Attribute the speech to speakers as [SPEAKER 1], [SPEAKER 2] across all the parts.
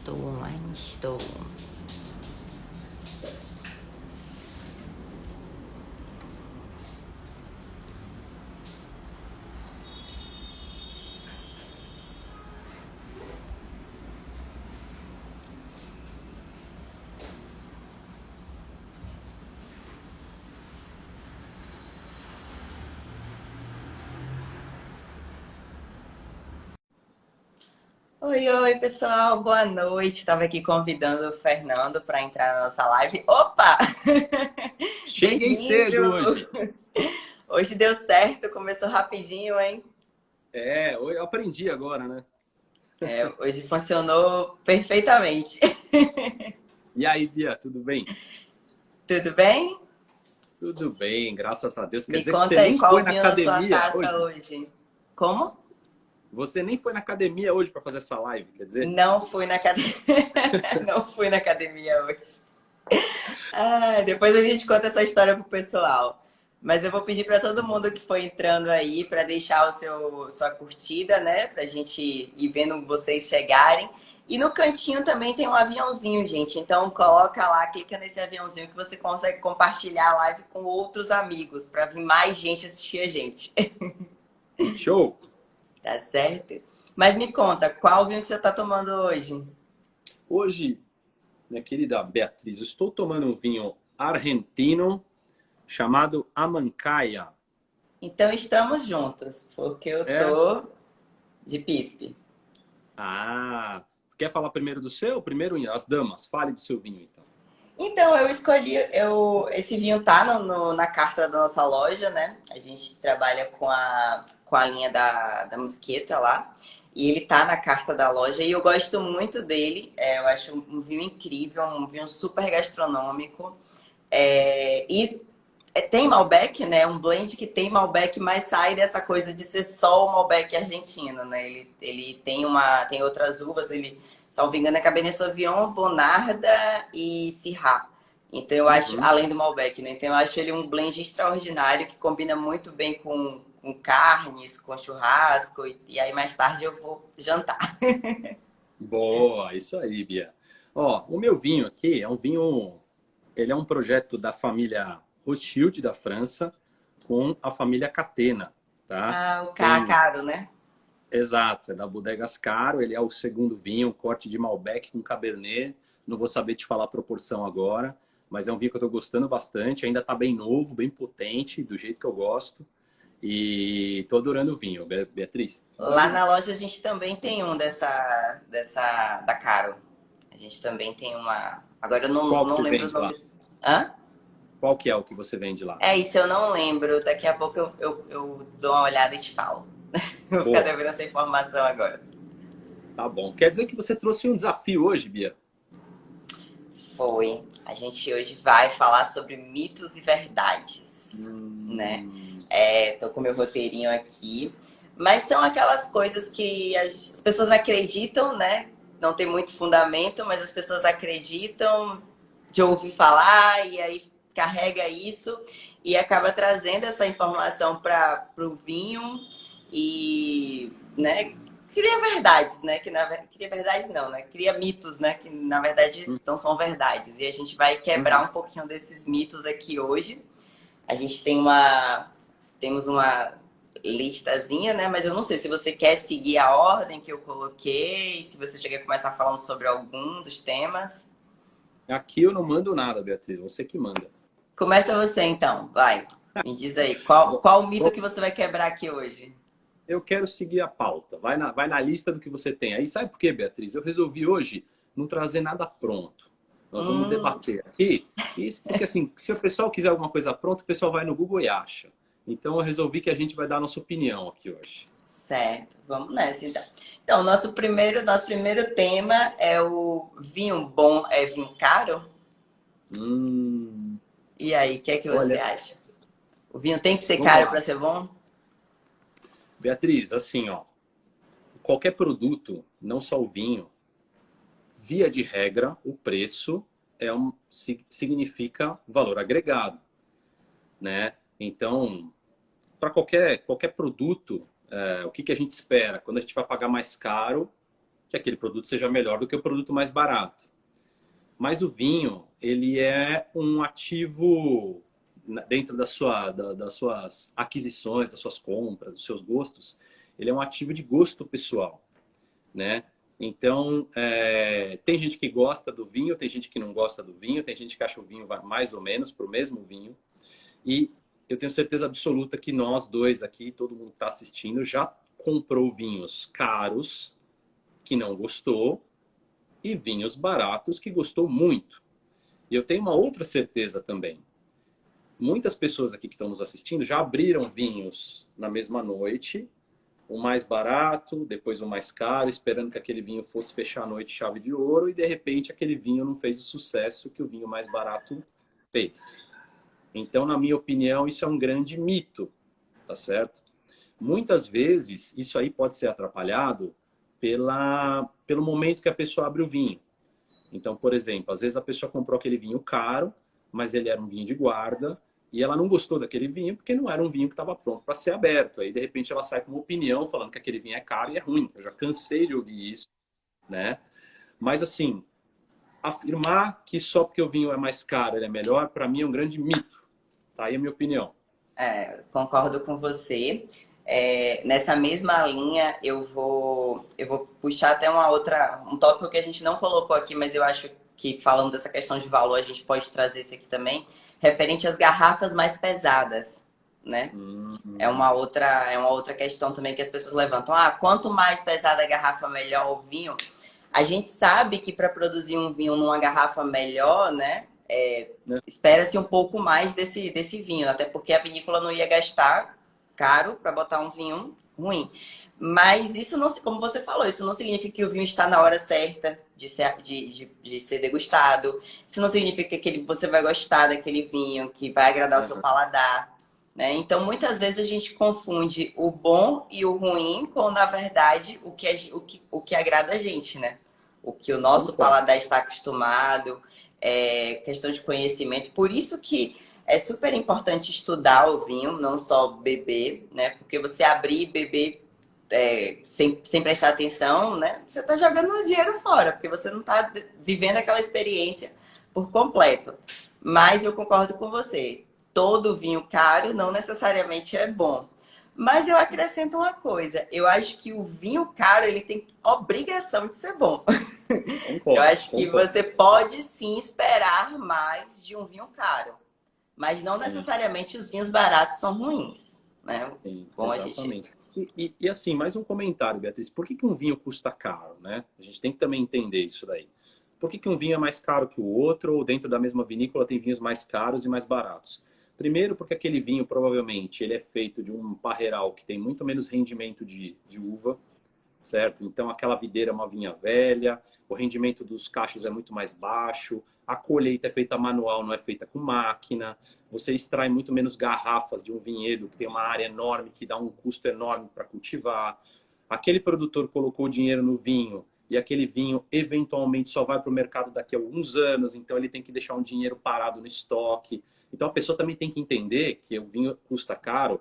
[SPEAKER 1] online, estou. Oi, oi, pessoal, boa noite. Estava aqui convidando o Fernando para entrar na nossa live. Opa!
[SPEAKER 2] Cheguei cedo
[SPEAKER 1] Bem-vindo!
[SPEAKER 2] hoje.
[SPEAKER 1] Hoje deu certo, começou rapidinho, hein?
[SPEAKER 2] Eu aprendi agora, né?
[SPEAKER 1] Hoje funcionou perfeitamente.
[SPEAKER 2] E aí, Bia, tudo bem?
[SPEAKER 1] Tudo bem?
[SPEAKER 2] Tudo bem, graças a Deus. Quer
[SPEAKER 1] Me
[SPEAKER 2] dizer que você
[SPEAKER 1] conta aí,
[SPEAKER 2] nem foi
[SPEAKER 1] qual
[SPEAKER 2] na
[SPEAKER 1] vinho na sua
[SPEAKER 2] academia
[SPEAKER 1] taça
[SPEAKER 2] hoje?
[SPEAKER 1] hoje? Como?
[SPEAKER 2] Você nem foi na academia hoje para fazer essa live, quer dizer?
[SPEAKER 1] Não fui na academia. Não fui na academia hoje. Ah, depois a gente conta essa história pro pessoal. Mas eu vou pedir para todo mundo que foi entrando aí para deixar sua curtida, né? Pra gente ir vendo vocês chegarem. E no cantinho também tem um aviãozinho, gente. Então coloca lá, clica nesse aviãozinho que você consegue compartilhar a live com outros amigos para vir mais gente assistir a gente.
[SPEAKER 2] Show!
[SPEAKER 1] Tá certo? Mas me conta, qual vinho que você tá tomando hoje?
[SPEAKER 2] Hoje, minha querida Beatriz, eu estou tomando um vinho argentino chamado Amancaia.
[SPEAKER 1] Então estamos juntos, porque eu
[SPEAKER 2] É?
[SPEAKER 1] tô de pispe.
[SPEAKER 2] Ah, quer falar primeiro do seu? Primeiro as damas, fale do seu vinho, então.
[SPEAKER 1] Então, eu escolhi, esse vinho tá na carta da nossa loja, né? A gente trabalha com a linha da Mosqueta lá. E ele tá na carta da loja e eu gosto muito dele. Eu acho um vinho incrível, um vinho super gastronômico. Tem Malbec, né? Um blend que tem Malbec, mas sai dessa coisa de ser só o Malbec argentino, né? Ele tem outras uvas, ele, salvo engano, é Cabernet Sauvignon, Bonarda e Syrah. Então eu acho,
[SPEAKER 2] Uhum.
[SPEAKER 1] além do Malbec, né? Então eu acho ele um blend extraordinário que combina muito bem com carnes, com churrasco e aí mais tarde eu vou jantar.
[SPEAKER 2] Boa, isso aí, Bia. Ó, o meu vinho aqui é um vinho, ele é um projeto da família Rothschild da França com a família Catena, tá?
[SPEAKER 1] Ah, o
[SPEAKER 2] Tem,
[SPEAKER 1] caro, né?
[SPEAKER 2] exato, é da Bodegas Caro, ele é o segundo vinho, um corte de Malbec com Cabernet. Não vou saber te falar a proporção agora, mas é um vinho que eu tô gostando bastante, ainda tá bem novo, bem potente, do jeito que eu gosto. E tô adorando o vinho, Beatriz.
[SPEAKER 1] Lá
[SPEAKER 2] Pode.
[SPEAKER 1] na loja a gente também tem um da Caro. A gente também tem uma. Agora eu
[SPEAKER 2] Qual que
[SPEAKER 1] não
[SPEAKER 2] você
[SPEAKER 1] lembro o
[SPEAKER 2] vende lá?
[SPEAKER 1] nome. Hã?
[SPEAKER 2] Qual que é o que você vende lá?
[SPEAKER 1] É isso, eu não lembro. Daqui a pouco eu dou uma olhada e te falo. Vou ficar
[SPEAKER 2] Boa.
[SPEAKER 1] devendo essa informação agora.
[SPEAKER 2] Tá bom. Quer dizer que você trouxe um desafio hoje, Bia?
[SPEAKER 1] Foi. A gente hoje vai falar sobre mitos e verdades, né?
[SPEAKER 2] Hum,
[SPEAKER 1] Tô com meu roteirinho aqui. Mas são aquelas coisas que as pessoas acreditam, né? Não tem muito fundamento, mas as pessoas acreditam de ouvir falar e aí carrega isso e acaba trazendo essa informação para o vinho e, né, cria verdades, né? Cria verdades não, né? Cria mitos, né? Que na verdade
[SPEAKER 2] hum,
[SPEAKER 1] não são verdades. E a gente vai quebrar
[SPEAKER 2] uhum.
[SPEAKER 1] um pouquinho desses mitos aqui hoje. A gente temos uma listazinha, né? Mas eu não sei se você quer seguir a ordem que eu coloquei, se você já quer começar falando sobre algum dos temas.
[SPEAKER 2] Aqui eu não mando nada, Beatriz. Você que manda.
[SPEAKER 1] Começa você então, vai. Me diz aí,
[SPEAKER 2] Bom,
[SPEAKER 1] qual mito
[SPEAKER 2] bom,
[SPEAKER 1] que você vai quebrar aqui hoje?
[SPEAKER 2] eu quero seguir a pauta. Vai na lista do que você tem. Aí sabe por quê, Beatriz? Eu resolvi hoje não trazer nada pronto. Nós vamos
[SPEAKER 1] Hum,
[SPEAKER 2] debater aqui. Isso porque, assim, se o pessoal quiser alguma coisa pronta, o pessoal vai no Google e acha. Então eu resolvi que a gente vai dar a nossa opinião aqui hoje.
[SPEAKER 1] certo, vamos nessa então. Então, nosso primeiro tema é o vinho bom é vinho caro?
[SPEAKER 2] Hum,
[SPEAKER 1] E aí, o que é que você
[SPEAKER 2] olha,
[SPEAKER 1] acha? O vinho tem que ser
[SPEAKER 2] vamos
[SPEAKER 1] caro para
[SPEAKER 2] lá.
[SPEAKER 1] ser bom?
[SPEAKER 2] Beatriz, assim, ó, qualquer produto, não só o vinho, via de regra, o preço significa valor agregado, né? Então, para qualquer produto, o que a gente espera? Quando a gente vai pagar mais caro, que aquele produto seja melhor do que o produto mais barato. Mas o vinho, ele é um ativo dentro das suas aquisições, das suas compras, dos seus gostos. Ele é um ativo de gosto pessoal, né? Então, tem gente que gosta do vinho, tem gente que não gosta do vinho, tem gente que acha o vinho mais ou menos para o mesmo vinho. E eu tenho certeza absoluta que nós dois aqui, todo mundo que está assistindo, já comprou vinhos caros que não gostou e vinhos baratos que gostou muito. E eu tenho uma outra certeza também. Muitas pessoas aqui que estão nos assistindo já abriram vinhos na mesma noite, o mais barato, depois o mais caro, esperando que aquele vinho fosse fechar a noite chave de ouro e de repente aquele vinho não fez o sucesso que o vinho mais barato fez. Então, na minha opinião, isso é um grande mito, tá certo? Muitas vezes isso aí pode ser atrapalhado pelo momento que a pessoa abre o vinho. Então, por exemplo, às vezes a pessoa comprou aquele vinho caro, mas ele era um vinho de guarda, e ela não gostou daquele vinho porque não era um vinho que estava pronto para ser aberto. Aí, de repente, ela sai com uma opinião falando que aquele vinho é caro e é ruim. Eu já cansei de ouvir isso, né? Mas, assim, afirmar que só porque o vinho é mais caro ele é melhor, para mim é um grande mito. Tá aí a minha opinião.
[SPEAKER 1] Concordo com você. Nessa mesma linha, eu vou puxar até um tópico que a gente não colocou aqui, mas eu acho que falando dessa questão de valor, a gente pode trazer isso aqui também, referente às garrafas mais pesadas, né? É uma outra questão também que as pessoas levantam. Quanto mais pesada a garrafa, melhor o vinho. A gente sabe que para produzir um vinho numa garrafa melhor, né? Espera-se um pouco mais desse vinho, até porque a vinícola não ia gastar caro para botar um vinho ruim. Mas isso não, como você falou, isso não significa que o vinho está na hora certa de ser degustado. Isso não significa que você vai gostar daquele vinho, que vai agradar o seu paladar. Né? Então, muitas vezes a gente confunde o bom e o ruim com, na verdade, o que agrada a gente, né? O que o nosso paladar está acostumado, questão de conhecimento. Por isso que é super importante estudar o vinho, não só beber, né? Porque você abrir e beber sem prestar atenção, né? Você está jogando dinheiro fora, porque você não está vivendo aquela experiência por completo. Mas eu concordo com você. Todo vinho caro não necessariamente é bom. Mas eu acrescento uma coisa. Eu acho que o vinho caro, ele tem obrigação de ser bom. Eu acho que você pode sim esperar mais de um vinho caro. Mas não necessariamente os vinhos baratos são ruins, né?
[SPEAKER 2] Sim, exatamente. E assim, mais um comentário, Beatriz. Por que um vinho custa caro, né? A gente tem que também entender isso daí. Por que um vinho é mais caro que o outro, ou dentro da mesma vinícola tem vinhos mais caros e mais baratos? Primeiro, porque aquele vinho, provavelmente, ele é feito de um parreiral que tem muito menos rendimento de uva, certo? Então, aquela videira é uma vinha velha, o rendimento dos cachos é muito mais baixo, a colheita é feita manual, não é feita com máquina, você extrai muito menos garrafas de um vinhedo que tem uma área enorme, que dá um custo enorme para cultivar. Aquele produtor colocou dinheiro no vinho e aquele vinho eventualmente só vai para o mercado daqui a alguns anos, então ele tem que deixar um dinheiro parado no estoque. Então a pessoa também tem que entender que o vinho custa caro,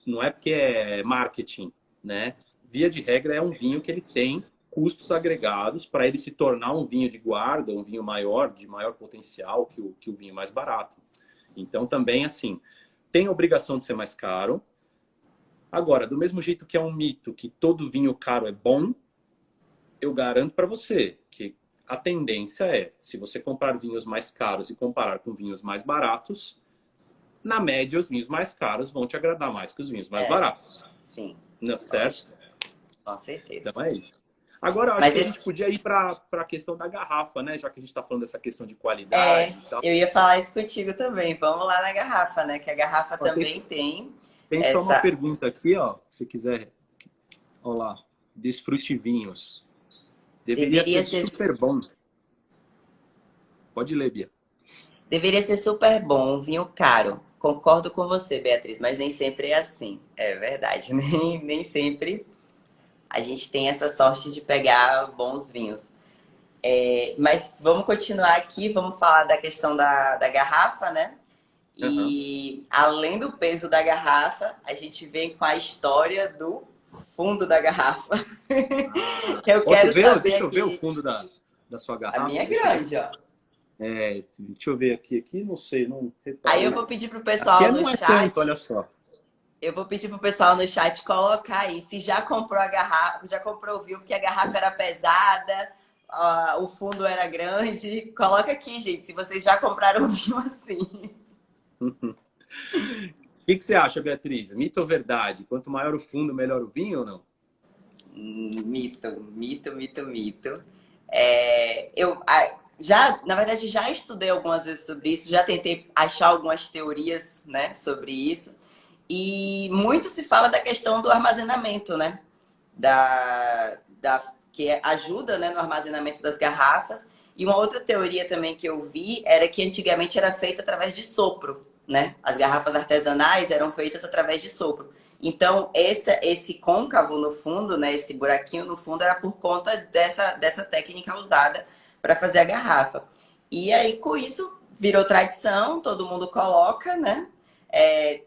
[SPEAKER 2] não é porque é marketing, né? Via de regra é um vinho que ele tem custos agregados para ele se tornar um vinho de guarda, um vinho maior, de maior potencial que o vinho mais barato. Então também, assim, tem a obrigação de ser mais caro. Agora, do mesmo jeito que é um mito que todo vinho caro é bom, eu garanto para você que a tendência é, se você comprar vinhos mais caros e comparar com vinhos mais baratos, na média os vinhos mais caros vão te agradar mais que os vinhos mais baratos.
[SPEAKER 1] Sim.
[SPEAKER 2] Não, certo?
[SPEAKER 1] Com certeza.
[SPEAKER 2] Então é isso. Agora, eu acho que a gente podia ir para a questão da garrafa, né? Já que a gente está falando dessa questão de qualidade e tal.
[SPEAKER 1] Eu ia falar isso contigo também. Vamos lá na garrafa, né? Que a garrafa também tem
[SPEAKER 2] só uma pergunta aqui, ó. Se quiser. Olha lá. Desfrute vinhos. Deveria ser super bom. Pode ler, Bia.
[SPEAKER 1] Deveria ser super bom, um vinho caro. Concordo com você, Beatriz, mas nem sempre é assim. É verdade. Nem sempre a gente tem essa sorte de pegar bons vinhos. Mas vamos continuar aqui, vamos falar da questão da garrafa, né? E além do peso da garrafa, a gente vem com a história do fundo da garrafa.
[SPEAKER 2] Ah,
[SPEAKER 1] Eu
[SPEAKER 2] posso
[SPEAKER 1] quero
[SPEAKER 2] ver?
[SPEAKER 1] saber
[SPEAKER 2] Deixa eu ver o
[SPEAKER 1] aqui.
[SPEAKER 2] fundo da sua
[SPEAKER 1] A
[SPEAKER 2] garrafa.
[SPEAKER 1] minha é grande, ó.
[SPEAKER 2] Deixa eu ver aqui. Aqui não sei, não
[SPEAKER 1] Aí eu
[SPEAKER 2] reparei.
[SPEAKER 1] vou pedir pro
[SPEAKER 2] Aqui
[SPEAKER 1] pessoal no
[SPEAKER 2] não é tanto,
[SPEAKER 1] chat.
[SPEAKER 2] olha só.
[SPEAKER 1] Eu vou pedir pro pessoal no chat colocar aí se já comprou a garrafa, já comprou o vinho porque a garrafa era pesada, o fundo era grande. Coloca aqui, gente, se vocês já compraram um vinho assim.
[SPEAKER 2] O que você acha, Beatriz? Mito ou verdade? Quanto maior o fundo, melhor o vinho ou não?
[SPEAKER 1] Mito, mito, mito, mito. Na verdade, já estudei algumas vezes sobre isso, já tentei achar algumas teorias, né, sobre isso. E muito se fala da questão do armazenamento, né? Que ajuda, né, no armazenamento das garrafas. E uma outra teoria também que eu vi era que antigamente era feito através de sopro, né? As garrafas artesanais eram feitas através de sopro. Então, esse côncavo no fundo, né, esse buraquinho no fundo, era por conta dessa técnica usada para fazer a garrafa. E aí, com isso, virou tradição, todo mundo coloca, né?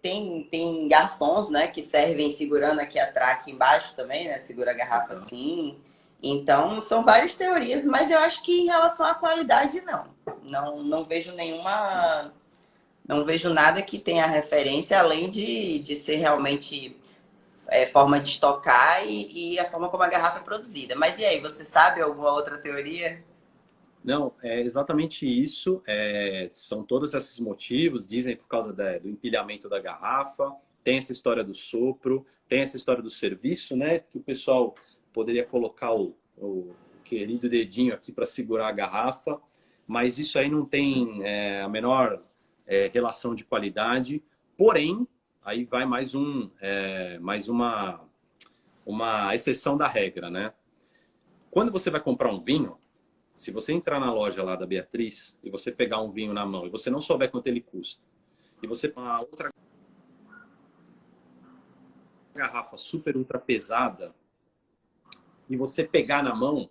[SPEAKER 1] Tem garçons, né, que servem segurando aqui atrás, aqui embaixo também, né? Segura a garrafa
[SPEAKER 2] Legal.
[SPEAKER 1] assim. Então, são várias teorias, mas eu acho que em relação à qualidade, não. Não vejo nenhuma. Não vejo nada que tenha referência, além de ser realmente forma de estocar e a forma como a garrafa é produzida. Mas e aí, você sabe alguma outra teoria?
[SPEAKER 2] Não, é exatamente isso. São todos esses motivos. Dizem por causa do empilhamento da garrafa. Tem essa história do sopro. Tem essa história do serviço, né? Que o pessoal poderia colocar o querido dedinho aqui para segurar a garrafa. Mas isso aí não tem a menor relação de qualidade. Porém, aí vai mais uma exceção da regra, né? Quando você vai comprar um vinho, se você entrar na loja lá da Beatriz e você pegar um vinho na mão e você não souber quanto ele custa, e você uma outra garrafa super ultra pesada e você pegar na mão,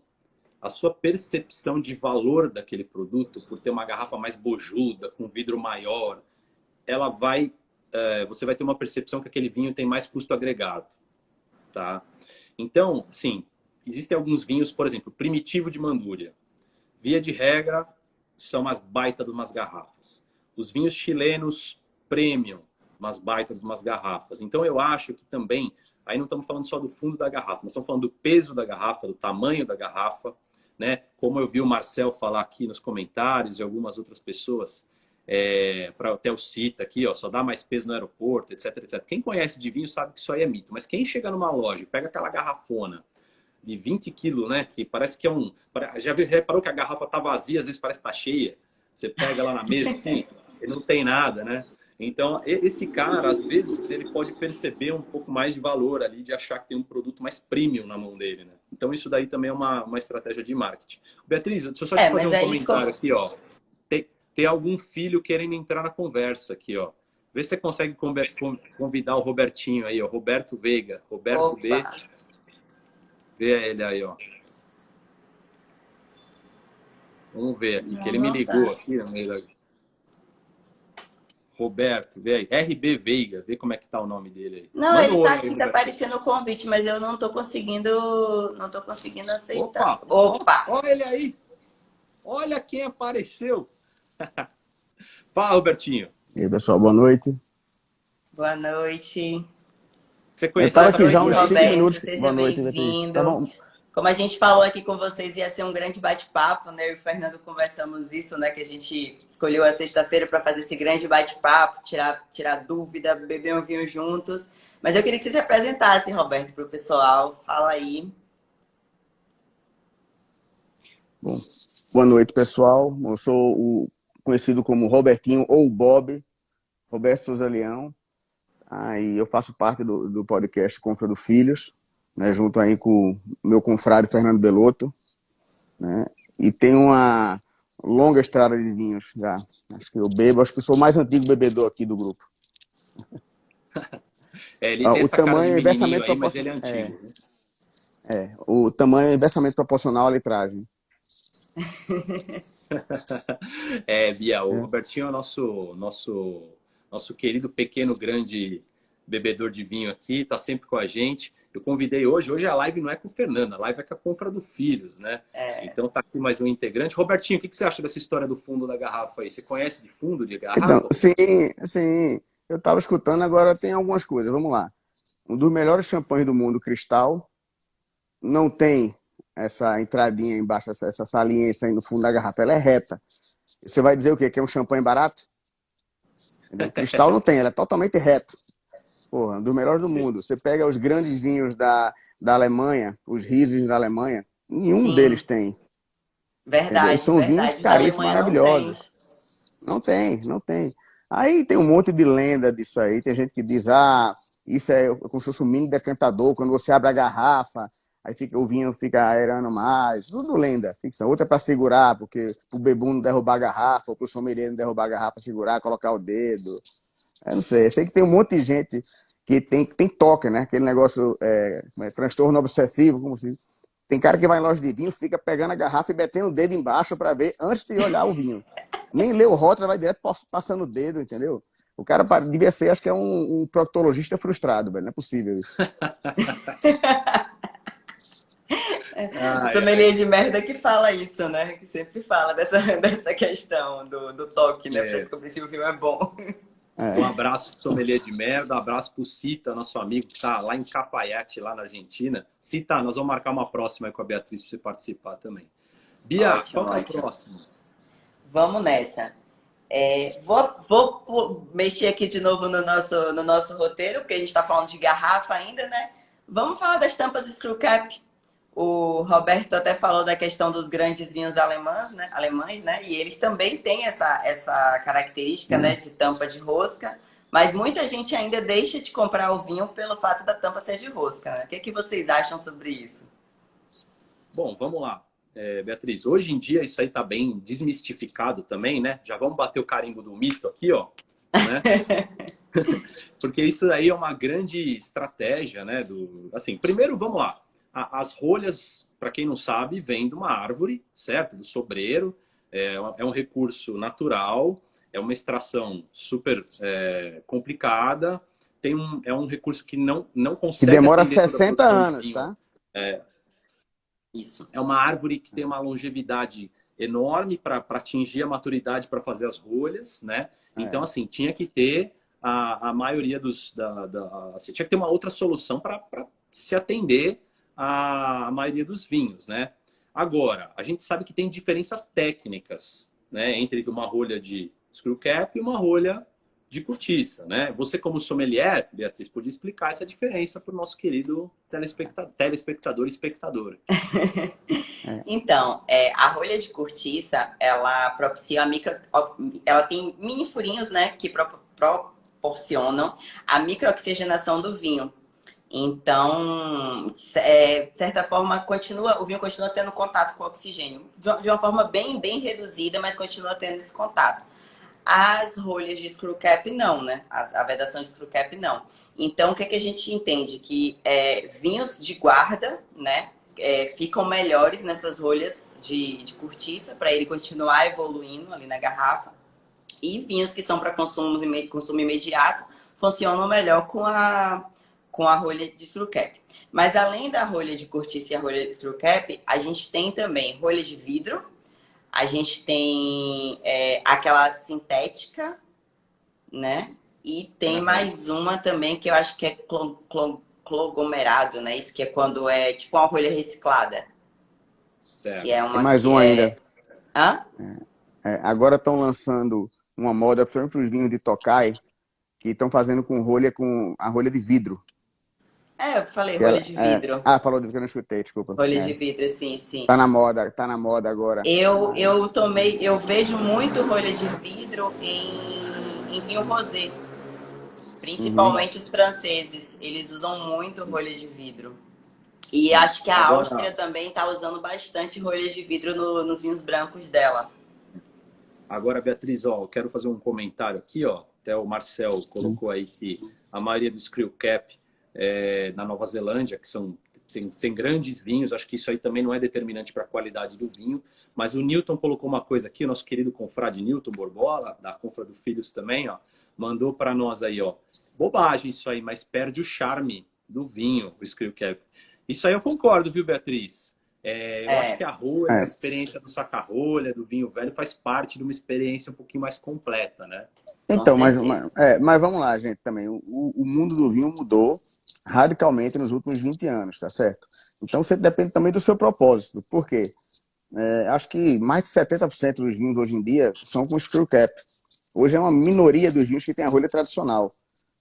[SPEAKER 2] a sua percepção de valor daquele produto, por ter uma garrafa mais bojuda, com vidro maior, ela vai, você vai ter uma percepção que aquele vinho tem mais custo agregado, tá? Então, sim, existem alguns vinhos, por exemplo, Primitivo de Mandúria. Via de regra, são umas baitas de umas garrafas. Os vinhos chilenos premium, umas baitas de umas garrafas. Então eu acho que também, aí não estamos falando só do fundo da garrafa, nós estamos falando do peso da garrafa, do tamanho da garrafa, né? Como eu vi o Marcel falar aqui nos comentários e algumas outras pessoas, para até o Cita aqui, ó, só dá mais peso no aeroporto, etc, etc. Quem conhece de vinho sabe que isso aí é mito, mas quem chega numa loja e pega aquela garrafona de 20 quilos, né? Que parece que é um. Já reparou que a garrafa tá vazia, às vezes parece que tá cheia. Você pega lá na mesa, assim, e não tem nada, né? Então, esse cara, às vezes, ele pode perceber um pouco mais de valor ali, de achar que tem um produto mais premium na mão dele, né? Então, isso daí também é uma estratégia de marketing. Beatriz, deixa eu só te fazer
[SPEAKER 1] Mas
[SPEAKER 2] um
[SPEAKER 1] aí.
[SPEAKER 2] comentário aqui, ó. Tem algum filho querendo entrar na conversa aqui, ó. Vê se você consegue convidar o Robertinho aí, ó. Roberto Veiga, Roberto
[SPEAKER 1] Opa!
[SPEAKER 2] B. Vê ele aí, ó. Vamos ver aqui, que ele me
[SPEAKER 1] Não
[SPEAKER 2] ligou
[SPEAKER 1] tá.
[SPEAKER 2] aqui. Roberto, vê aí. RB Veiga, vê como é que tá o nome dele aí.
[SPEAKER 1] Não,
[SPEAKER 2] Manda
[SPEAKER 1] ele
[SPEAKER 2] um
[SPEAKER 1] tá
[SPEAKER 2] oi aí,
[SPEAKER 1] aqui, tá
[SPEAKER 2] Roberto.
[SPEAKER 1] aparecendo o convite, mas eu não tô conseguindo aceitar.
[SPEAKER 2] Opa,
[SPEAKER 1] Opa!
[SPEAKER 2] olha ele aí. Olha quem apareceu. Fala, Robertinho.
[SPEAKER 3] E aí, pessoal, boa noite.
[SPEAKER 1] Boa noite.
[SPEAKER 2] Você
[SPEAKER 3] Eu
[SPEAKER 2] conheceu
[SPEAKER 3] estava
[SPEAKER 1] Boa
[SPEAKER 2] essa
[SPEAKER 3] aqui já há
[SPEAKER 1] noite,
[SPEAKER 3] uns
[SPEAKER 2] figura aí?
[SPEAKER 3] 5
[SPEAKER 1] Roberto.
[SPEAKER 3] minutos.
[SPEAKER 1] Seja
[SPEAKER 3] Boa noite, Beatriz.
[SPEAKER 1] bem-vindo. Como a gente falou aqui com vocês, ia ser um grande bate-papo, né? Eu e o Fernando conversamos isso, né? Que a gente escolheu a sexta-feira para fazer esse grande bate-papo, tirar dúvida, beber um vinho juntos. Mas eu queria que você se apresentasse, Roberto, para o pessoal. Fala aí.
[SPEAKER 3] Bom, boa noite, pessoal. Eu sou o conhecido como Robertinho ou Bob, Roberto Souza Leão. Aí eu faço parte do podcast Confra Filhos, né, junto aí com o meu confrade Fernando Belotto, né? E tenho uma longa estrada de vinhos já. Acho que eu bebo, acho que eu sou o mais antigo bebedor aqui do grupo.
[SPEAKER 2] Ele tem
[SPEAKER 3] O
[SPEAKER 2] essa cara de
[SPEAKER 3] tamanho é
[SPEAKER 2] menininho
[SPEAKER 3] inversamente
[SPEAKER 2] aí, mas
[SPEAKER 3] proporcional.
[SPEAKER 2] ele é antigo.
[SPEAKER 3] O tamanho é inversamente proporcional à litragem.
[SPEAKER 2] Bia, o
[SPEAKER 3] Né?
[SPEAKER 2] Robertinho é o nosso querido pequeno grande bebedor de vinho aqui, tá sempre com a gente. Eu convidei hoje a live não é com o Fernando, a live é com a Confra do Filhos, né? Então tá aqui mais um integrante. Robertinho, o que você acha dessa história do fundo da garrafa aí? Você conhece de fundo de
[SPEAKER 3] Então,
[SPEAKER 2] garrafa?
[SPEAKER 3] sim, sim. Eu estava escutando, agora tem algumas coisas. Vamos lá. Um dos melhores champanhes do mundo, Cristal, não tem essa entradinha embaixo, essa saliência aí no fundo da garrafa. Ela é reta. Você vai dizer o quê? Que é um champanhe barato? Entendeu? Cristal não tem, ela é totalmente reto. Porra, um dos melhores do mundo. Você pega os grandes vinhos da Alemanha, os Riesling da Alemanha, nenhum deles
[SPEAKER 1] Sim,
[SPEAKER 3] tem. Entendeu? E
[SPEAKER 1] verdade,
[SPEAKER 3] são vinhos
[SPEAKER 1] verdade. Da
[SPEAKER 3] caríssimos,
[SPEAKER 1] Alemanha não tem.
[SPEAKER 3] maravilhosos. Não tem, não tem. Aí tem um monte de lenda disso aí. Tem gente que diz, ah, isso é como se fosse um mini decantador. Quando você abre a garrafa, aí fica, o vinho fica aerando mais. Tudo lenda, ficção. Outra é para segurar, porque o bebum não derrubar a garrafa, ou para o sommelier não derrubar a garrafa, segurar, colocar o dedo. Eu não sei. Eu sei que tem um monte de gente que tem toque, né? Aquele negócio, transtorno obsessivo, como se... Tem cara que vai em loja de vinho, fica pegando a garrafa e metendo o dedo embaixo para ver antes de olhar o vinho. Nem lê o rótulo, vai direto passando o dedo, entendeu? O cara devia ser, acho que é um proctologista frustrado, velho. Não é possível isso.
[SPEAKER 1] O
[SPEAKER 2] Ai,
[SPEAKER 1] sommelier de merda que fala isso, né? Que sempre fala dessa questão do toque, né? Pra
[SPEAKER 2] é.
[SPEAKER 1] descobrir se o vinho é bom.
[SPEAKER 2] Um abraço pro sommelier de merda, um abraço pro Cita, nosso amigo que tá lá em Cafayate, lá na Argentina. Cita, nós vamos marcar uma próxima aí com a Beatriz para você participar também. Bia,
[SPEAKER 1] Ótimo,
[SPEAKER 2] qual que é o
[SPEAKER 1] ótimo.
[SPEAKER 2] próximo?
[SPEAKER 1] Vamos nessa. Vou mexer aqui de novo no nosso roteiro, porque a gente está falando de garrafa ainda, né? Vamos falar das tampas screw cap. O Roberto até falou da questão dos grandes vinhos alemães, né? E eles também têm essa característica, né, de tampa de rosca. Mas muita gente ainda deixa de comprar o vinho pelo fato da tampa ser de rosca, né? O que vocês acham sobre isso?
[SPEAKER 2] Bom, vamos lá. Beatriz, hoje em dia isso aí tá bem desmistificado também, né? Já vamos bater o carimbo do mito aqui, ó, né? Porque isso aí é uma grande estratégia, né? Assim, primeiro, vamos lá. As rolhas, para quem não sabe, vêm de uma árvore, certo? Do sobreiro. É um recurso natural, é uma extração super complicada. É um recurso que não
[SPEAKER 3] Que
[SPEAKER 2] consegue
[SPEAKER 3] demora
[SPEAKER 2] atender toda a
[SPEAKER 3] 60
[SPEAKER 2] produção de
[SPEAKER 3] anos,
[SPEAKER 2] vinho.
[SPEAKER 3] tá?
[SPEAKER 1] Isso.
[SPEAKER 2] É uma árvore que tem uma longevidade enorme para atingir a maturidade para fazer as rolhas, né? Então, assim, tinha que ter a maioria assim, tinha que ter uma outra solução para se atender à maioria dos vinhos, né? Agora, a gente sabe que tem diferenças técnicas, né? Entre uma rolha de screw cap e uma rolha de cortiça, né? Você, como sommelier, Beatriz, podia explicar essa diferença para o nosso querido telespectador e espectadora.
[SPEAKER 1] Então, a rolha de cortiça, ela propicia ela tem mini furinhos, né, que proporcionam a microoxigenação do vinho. Então, de certa forma, o vinho continua tendo contato com o oxigênio. De uma forma bem reduzida, mas continua tendo esse contato. As rolhas de screw cap não, né? A vedação de screw cap não. Então, o que a gente entende? Que vinhos de guarda, né? Ficam melhores nessas rolhas de cortiça para ele continuar evoluindo ali na garrafa. E vinhos que são para consumo imediato funcionam melhor com a rolha de screw cap. Mas além da rolha de cortiça e a rolha de screw cap, a gente tem também rolha de vidro, a gente tem aquela sintética, né? E tem mais uma também que eu acho que é conglomerado, né? Isso que é quando é tipo uma rolha reciclada. Que é
[SPEAKER 3] Tem
[SPEAKER 1] uma
[SPEAKER 3] mais
[SPEAKER 1] que
[SPEAKER 3] um ainda.
[SPEAKER 1] Hã?
[SPEAKER 3] Agora estão lançando uma moda, principalmente para os vinhos de Tokai, que estão fazendo com a rolha de vidro.
[SPEAKER 1] Eu falei rolha de vidro.
[SPEAKER 3] Falou de vidro, eu não escutei, desculpa.
[SPEAKER 1] Rolha de vidro, sim, sim.
[SPEAKER 3] Tá na moda agora.
[SPEAKER 1] Eu vejo muito rolha de vidro em vinho rosé. Principalmente os franceses. Eles usam muito rolha de vidro. E acho que a Áustria também está usando bastante rolha de vidro nos vinhos brancos dela.
[SPEAKER 2] Agora, Beatriz, eu quero fazer um comentário aqui, até o Marcel colocou aí que a maioria dos screw cap na Nova Zelândia, que tem grandes vinhos, acho que isso aí também não é determinante para a qualidade do vinho, mas o Newton colocou uma coisa aqui, o nosso querido confrade Newton Borbola, da Confra do Filhos também, mandou para nós aí, ó. Bobagem isso aí, mas perde o charme do vinho, o Screw Cap. Isso aí eu concordo, viu, Beatriz? Eu acho que a rolha, a
[SPEAKER 3] É.
[SPEAKER 2] experiência do saca-rolha, do vinho velho, faz parte de uma experiência um pouquinho mais completa, né?
[SPEAKER 1] Com
[SPEAKER 3] Então,
[SPEAKER 1] certeza.
[SPEAKER 3] mas vamos lá, gente, também. O mundo do vinho mudou radicalmente nos últimos 20 anos, tá certo? Então, você depende também do seu propósito. Por quê? Acho que mais de 70% dos vinhos hoje em dia são com screw cap. Hoje é uma minoria dos vinhos que tem a rolha tradicional,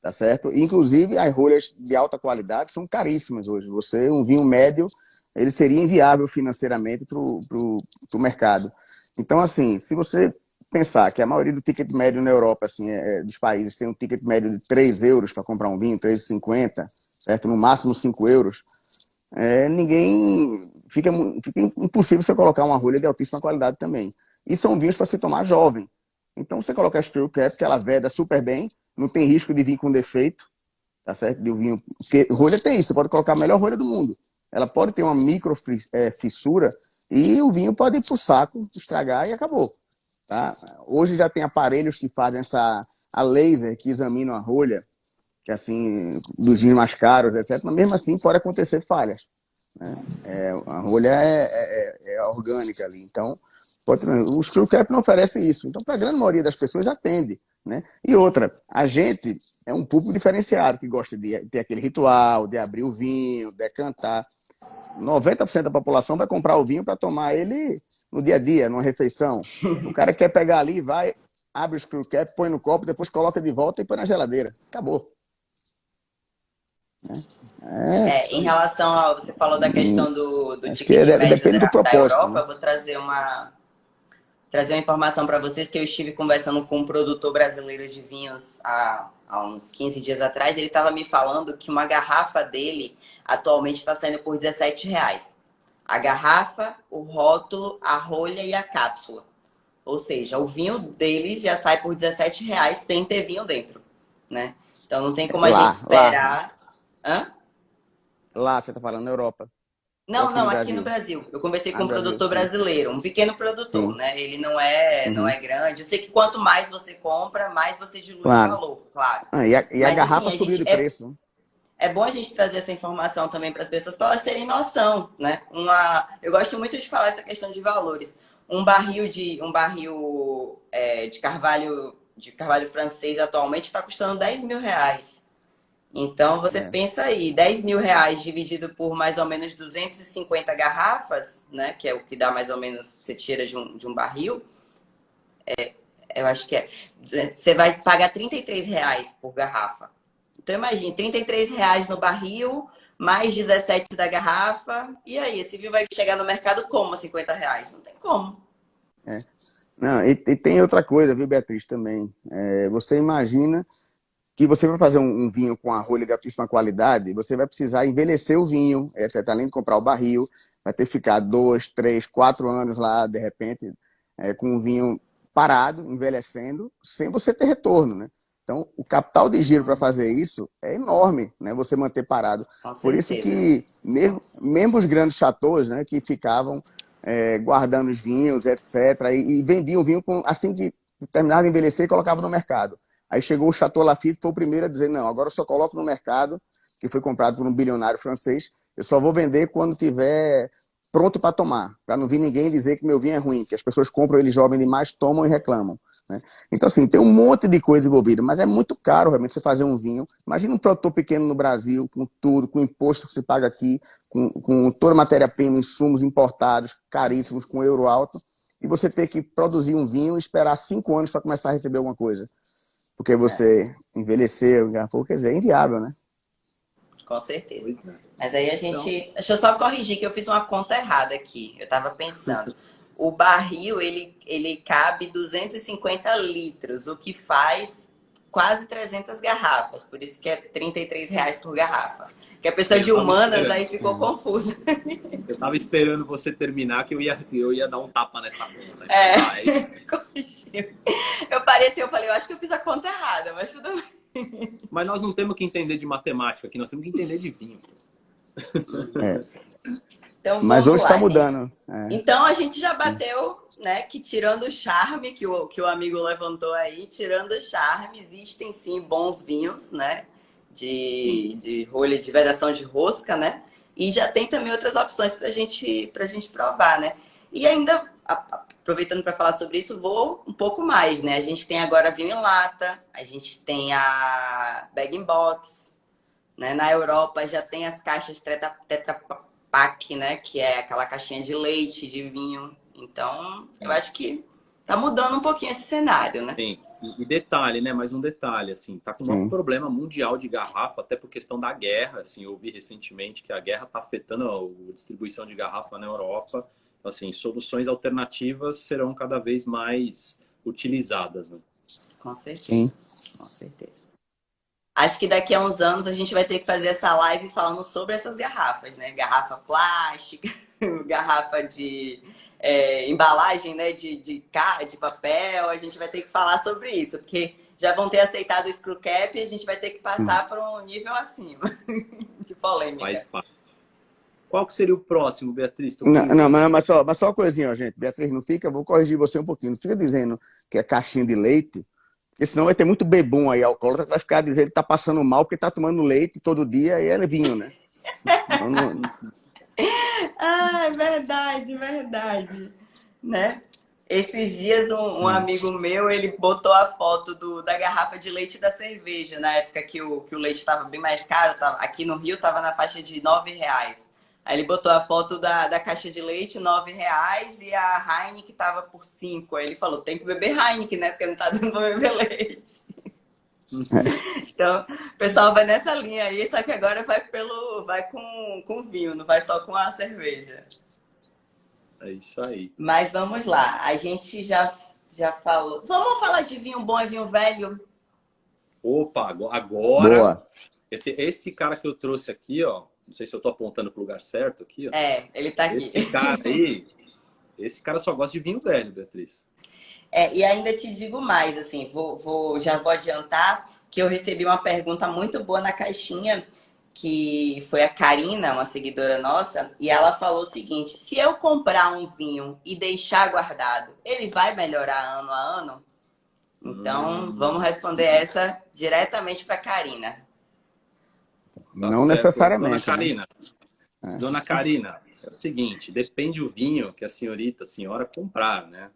[SPEAKER 3] tá certo? Inclusive, as rolhas de alta qualidade são caríssimas hoje. Um vinho médio, ele seria inviável financeiramente para o mercado. Então, assim, se você pensar que a maioria do ticket médio na Europa, assim, dos países, tem um ticket médio de 3 euros para comprar um vinho, 3,50, certo? No máximo 5 euros, ninguém... Fica impossível você colocar uma rolha de altíssima qualidade também. E são vinhos para se tomar jovem. Então, você coloca a Screw Cap, que ela veda super bem, não tem risco de vir com defeito, tá certo? De um vinho... Porque rolha tem isso, você pode colocar a melhor rolha do mundo. Ela pode ter uma micro fissura e o vinho pode ir pro saco, estragar e acabou. Tá? Hoje já tem aparelhos que fazem a laser, que examinam a rolha, que assim, dos vinhos mais caros, etc. Mas mesmo assim pode acontecer falhas. Né? A rolha é orgânica ali. Então, o Screw Cap não oferece isso. Então, para a grande maioria das pessoas, atende. Né? E outra, a gente é um público diferenciado, que gosta de ter aquele ritual, de abrir o vinho, decantar. 90% da população vai comprar o vinho para tomar ele no dia a dia, numa refeição. O cara quer pegar ali, vai, abre o screw cap, põe no copo, depois coloca de volta e põe na geladeira. Acabou.
[SPEAKER 2] Isso
[SPEAKER 1] Em
[SPEAKER 2] aí.
[SPEAKER 1] relação ao... Você falou da questão do
[SPEAKER 3] Acho que
[SPEAKER 1] ticket médio
[SPEAKER 3] depende do
[SPEAKER 1] da
[SPEAKER 3] propósito.
[SPEAKER 1] Europa.
[SPEAKER 3] Né?
[SPEAKER 1] Eu vou trazer uma informação para vocês que eu estive conversando com um produtor brasileiro de vinhos há uns 15 dias atrás. Ele estava me falando que uma garrafa dele atualmente está saindo por R$ 17. A garrafa, o rótulo, a rolha e a cápsula. Ou seja, o vinho dele já sai por R$ 17 sem ter vinho dentro, né? Então não tem como a gente esperar... Hã?
[SPEAKER 3] Lá, você está falando na Europa. Ou
[SPEAKER 1] Não,
[SPEAKER 3] aqui no
[SPEAKER 1] não, aqui no
[SPEAKER 3] Brasil?
[SPEAKER 1] Brasil. Eu conversei
[SPEAKER 3] Ah,
[SPEAKER 1] com
[SPEAKER 3] no
[SPEAKER 1] um
[SPEAKER 3] Brasil,
[SPEAKER 1] produtor
[SPEAKER 3] sim.
[SPEAKER 1] brasileiro, um pequeno produtor,
[SPEAKER 3] Sim.
[SPEAKER 1] né? Ele não é grande. Eu sei que quanto mais você compra, mais você dilui o
[SPEAKER 3] Claro.
[SPEAKER 1] valor, claro.
[SPEAKER 3] E a
[SPEAKER 1] Mas assim,
[SPEAKER 3] garrafa subiu de preço. Né?
[SPEAKER 1] é bom a gente trazer essa informação também para as pessoas, para elas terem noção, né? Eu gosto muito de falar essa questão de valores. Um barril de carvalho francês atualmente está custando R$ 10.000. Então, você
[SPEAKER 3] É.
[SPEAKER 1] pensa aí, R$ 10.000 dividido por mais ou menos 250 garrafas, né? Que é o que dá mais ou menos, você tira de um barril. Eu acho que você vai pagar R$ 33 por garrafa. Então, imagine, R$ 33 no barril, mais 17 da garrafa. E aí, esse vinho vai chegar no mercado como a R$ 50? Não tem como.
[SPEAKER 3] Não, e tem outra coisa, viu, Beatriz, também. Você imagina que você vai fazer um vinho com a rolha de altíssima qualidade, você vai precisar envelhecer o vinho, etc. Além de comprar o barril, vai ter que ficar 2, 3, 4 anos lá, de repente, com o vinho parado, envelhecendo, sem você ter retorno, né? Então, o capital de giro para fazer isso é enorme, né? Você manter parado.
[SPEAKER 1] Com
[SPEAKER 3] Por isso
[SPEAKER 1] certeza.
[SPEAKER 3] que, mesmo os grandes chateaus, né, que ficavam guardando os vinhos, etc., e vendiam o vinho assim que terminava de envelhecer e colocava no mercado. Aí chegou o Chateau Lafite, foi o primeiro a dizer, não, agora eu só coloco no mercado, que foi comprado por um bilionário francês, eu só vou vender quando tiver pronto para tomar, para não vir ninguém dizer que meu vinho é ruim, que as pessoas compram ele jovem demais, tomam e reclamam. Né? Então, assim, tem um monte de coisa envolvida, mas é muito caro realmente você fazer um vinho. Imagina um produtor pequeno no Brasil, com tudo, com o imposto que se paga aqui, com toda a matéria-prima, insumos importados, caríssimos, com euro alto, e você ter que produzir um vinho e esperar 5 anos para começar a receber alguma coisa. Porque você envelheceu, quer dizer, é inviável, né?
[SPEAKER 1] Com certeza.
[SPEAKER 2] Pois é.
[SPEAKER 1] Mas aí a
[SPEAKER 2] Então,
[SPEAKER 1] gente... Deixa eu só corrigir que eu fiz uma conta errada aqui. Eu tava pensando. O barril, ele cabe 250 litros, o que faz quase 300 garrafas. Por isso que é R$ 33 por garrafa. Que a pessoa de
[SPEAKER 2] eu tava
[SPEAKER 1] humanas
[SPEAKER 2] esperando.
[SPEAKER 1] aí ficou confusa.
[SPEAKER 2] Eu tava esperando você terminar, que eu ia dar um tapa nessa conta.
[SPEAKER 1] Corrigiu. Eu pareci, eu falei, eu acho que eu fiz a conta errada, mas tudo bem.
[SPEAKER 2] Mas nós não temos que entender de matemática aqui, nós temos que entender de vinho.
[SPEAKER 3] É.
[SPEAKER 1] Então
[SPEAKER 3] Mas
[SPEAKER 1] vamos
[SPEAKER 3] hoje está
[SPEAKER 1] lá, gente.
[SPEAKER 3] mudando.
[SPEAKER 1] Então a gente já bateu, né, que tirando o charme que o amigo levantou aí, tirando o charme, existem sim bons vinhos, né, de rolha, de vedação de rosca, né, e já tem também outras opções para gente provar, né. E ainda, aproveitando para falar sobre isso, vou um pouco mais, né, a gente tem agora vinho em lata, a gente tem a bag-in-box, né, na Europa já tem as caixas Tetra Pak, né? Que é aquela caixinha de leite, de vinho. Então, eu acho que tá mudando um pouquinho esse cenário, né?
[SPEAKER 2] Sim. E detalhe, né? Mais um detalhe, assim, tá com o maior
[SPEAKER 3] Sim.
[SPEAKER 2] problema mundial de garrafa, até por questão da guerra, assim, eu vi recentemente que a guerra tá afetando a distribuição de garrafa na Europa. Então, assim, soluções alternativas serão cada vez mais utilizadas, né?
[SPEAKER 1] Com certeza,
[SPEAKER 3] Sim.
[SPEAKER 1] com certeza. Acho que daqui a uns anos a gente vai ter que fazer essa live falando sobre essas garrafas, né? Garrafa plástica, garrafa de embalagem, né? De papel. A gente vai ter que falar sobre isso, porque já vão ter aceitado o screw cap e a gente vai ter que passar para um nível acima de polêmica.
[SPEAKER 2] Faz parte. Qual que seria o próximo, Beatriz? Tô
[SPEAKER 3] Não, não,
[SPEAKER 2] curioso.
[SPEAKER 3] mas só uma coisinha, ó, gente. Beatriz, não fica, vou corrigir você um pouquinho. Não fica dizendo que é caixinha de leite, porque senão vai ter muito bebum aí, alcoólatra, que vai ficar dizendo que tá passando mal porque tá tomando leite todo dia e é vinho, né? Não,
[SPEAKER 1] Ah, é verdade, verdade. Né? Esses dias um amigo meu, ele botou a foto da garrafa de leite da cerveja, na época que o leite estava bem mais caro, aqui no Rio estava na faixa de R$ 9. Aí ele botou a foto da caixa de leite, R$ 9, e a Heineken estava por 5. Aí ele falou, tem que beber Heineken, né? Porque não tá dando pra beber leite. Então, o pessoal vai nessa linha aí, só que agora vai com vinho, não vai só com a cerveja.
[SPEAKER 2] É isso aí.
[SPEAKER 1] Mas vamos lá, a gente já falou. Vamos falar de vinho bom e vinho velho?
[SPEAKER 2] Opa, agora,
[SPEAKER 3] boa.
[SPEAKER 2] esse cara que eu trouxe aqui, ó, não sei se eu tô apontando pro lugar certo aqui, ó.
[SPEAKER 1] Ele tá aqui.
[SPEAKER 2] Esse cara aí, esse cara só gosta de vinho velho, Beatriz.
[SPEAKER 1] E ainda te digo mais, assim, já vou adiantar que eu recebi uma pergunta muito boa na caixinha, que foi a Karina, uma seguidora nossa, e ela falou o seguinte: se eu comprar um vinho e deixar guardado, ele vai melhorar ano a ano? Então, vamos responder essa diretamente para Karina.
[SPEAKER 2] Tá
[SPEAKER 3] Não
[SPEAKER 2] certo.
[SPEAKER 3] necessariamente.
[SPEAKER 2] Dona Karina, Dona Karina, é o seguinte, depende o vinho que a senhora comprar, né?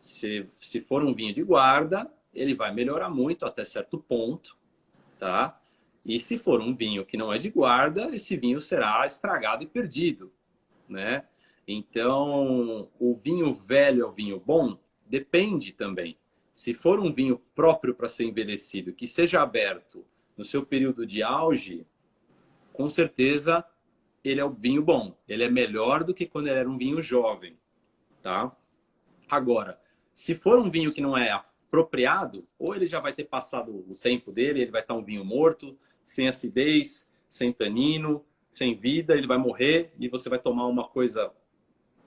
[SPEAKER 2] Se for um vinho de guarda, ele vai melhorar muito até certo ponto, tá? E se for um vinho que não é de guarda, esse vinho será estragado e perdido, né? Então, o vinho velho é o vinho bom? Depende também. Se for um vinho próprio para ser envelhecido, que seja aberto no seu período de auge, com certeza ele é o vinho bom. Ele é melhor do que quando ele era um vinho jovem, tá? Agora, se for um vinho que não é apropriado, ou ele já vai ter passado o tempo dele, ele vai estar um vinho morto, sem acidez, sem tanino, sem vida, ele vai morrer e você vai tomar uma coisa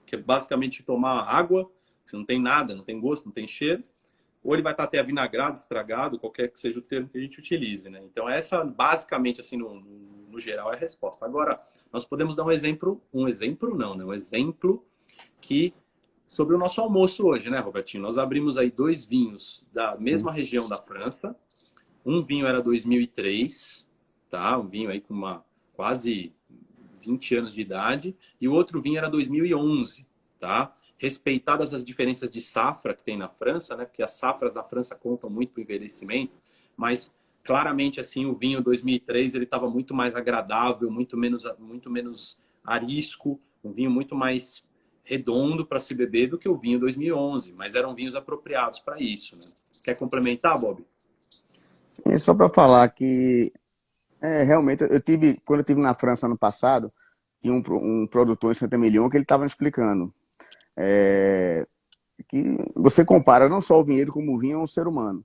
[SPEAKER 2] que é basicamente tomar água, que não tem nada, não tem gosto, não tem cheiro, ou ele vai estar até avinagrado, estragado, qualquer que seja o termo que a gente utilize, né? Então essa, basicamente, assim, no geral, é a resposta. Agora, nós podemos dar um exemplo não, né? Um exemplo que sobre o nosso almoço hoje, né, Robertinho? Nós abrimos aí 2 vinhos da mesma região da França. Um vinho era 2003, tá? Um vinho aí com quase 20 anos de idade. E o outro vinho era 2011, tá? Respeitadas as diferenças de safra que tem na França, né? Porque as safras da França contam muito para o envelhecimento, mas claramente assim o vinho 2003 ele estava muito mais agradável, muito menos arisco, um vinho muito mais redondo para se beber do que o vinho 2011, mas eram vinhos apropriados para isso, né? Quer complementar, Bob?
[SPEAKER 3] Sim, só para falar que realmente quando eu tive na França ano passado, tinha um produtor em Saint-Émilion que ele estava explicando que você compara não só o vinhedo como o vinho é um ser humano.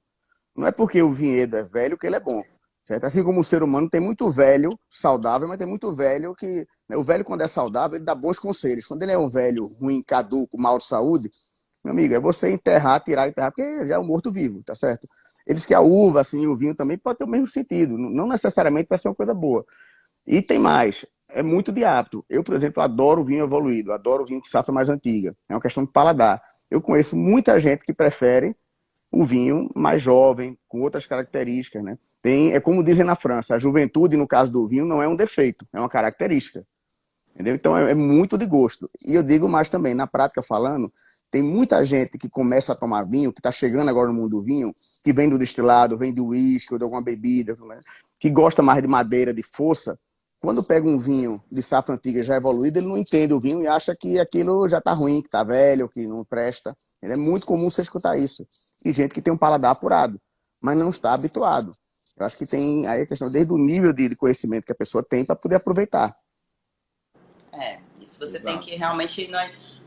[SPEAKER 3] Não é porque o vinhedo é velho que ele é bom, certo? Assim como o ser humano tem muito velho saudável, mas tem muito velho que... O velho, quando é saudável, ele dá bons conselhos. Quando ele é um velho ruim, caduco, mal de saúde, meu amigo, é você enterrar, porque já é um morto-vivo, tá certo? Eles que a uva, assim, o vinho também pode ter o mesmo sentido. Não necessariamente vai ser uma coisa boa. E tem mais. é muito de hábito. Eu, por exemplo, adoro vinho evoluído, adoro vinho de safra mais antiga. É uma questão de paladar. Eu conheço muita gente que prefere o vinho mais jovem, com outras características, né? É como dizem na França, a juventude, no caso do vinho, não é um defeito, é uma característica. Entendeu? Então é muito de gosto. E eu digo mais também, na prática falando, tem muita gente que começa a tomar vinho, que está chegando agora no mundo do vinho, que vem do destilado, vem do uísque ou de alguma bebida, né? Que gosta mais de madeira, de força. Quando pega um vinho de safra antiga já evoluído, ele não entende o vinho e acha que aquilo já está ruim, que está velho, que não presta. É muito comum você escutar isso. E gente que tem um paladar apurado, mas não está habituado. Eu acho que tem aí a questão desde o nível de conhecimento que a pessoa tem para poder aproveitar.
[SPEAKER 1] Isso você tem
[SPEAKER 2] Exato.
[SPEAKER 1] que realmente.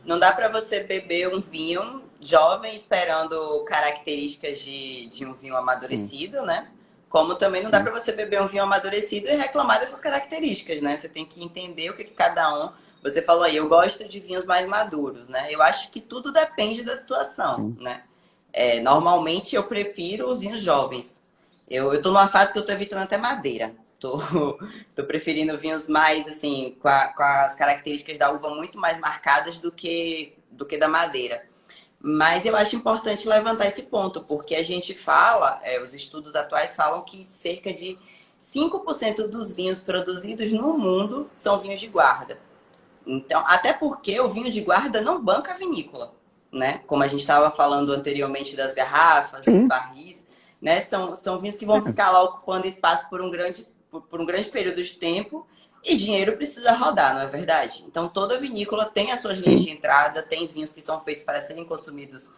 [SPEAKER 1] Não dá para você beber um vinho jovem esperando características de um vinho
[SPEAKER 3] Sim,
[SPEAKER 1] amadurecido, né? Como também não dá
[SPEAKER 3] sim.
[SPEAKER 1] para você beber um vinho amadurecido e reclamar dessas características, né? Você tem que entender o que cada um. Você falou aí, eu gosto de vinhos mais maduros, né? Eu acho que tudo depende da situação,
[SPEAKER 3] Sim.
[SPEAKER 1] né? Normalmente eu prefiro os vinhos jovens. Eu tô numa fase que eu tô evitando até madeira. Tô, tô preferindo vinhos mais, assim, com as características da uva muito mais marcadas do que da madeira. Mas eu acho importante levantar esse ponto, porque a gente fala, os estudos atuais falam que cerca de 5% dos vinhos produzidos no mundo são vinhos de guarda. Então, até porque o vinho de guarda não banca a vinícola, né? Como a gente estava falando anteriormente das garrafas, dos
[SPEAKER 3] Sim.
[SPEAKER 1] barris, né? São vinhos que vão ficar lá ocupando espaço por um grande período de tempo e dinheiro precisa rodar, não é verdade? Então, toda vinícola tem as suas linhas
[SPEAKER 3] Sim.
[SPEAKER 1] de entrada, tem vinhos que são feitos para serem consumidos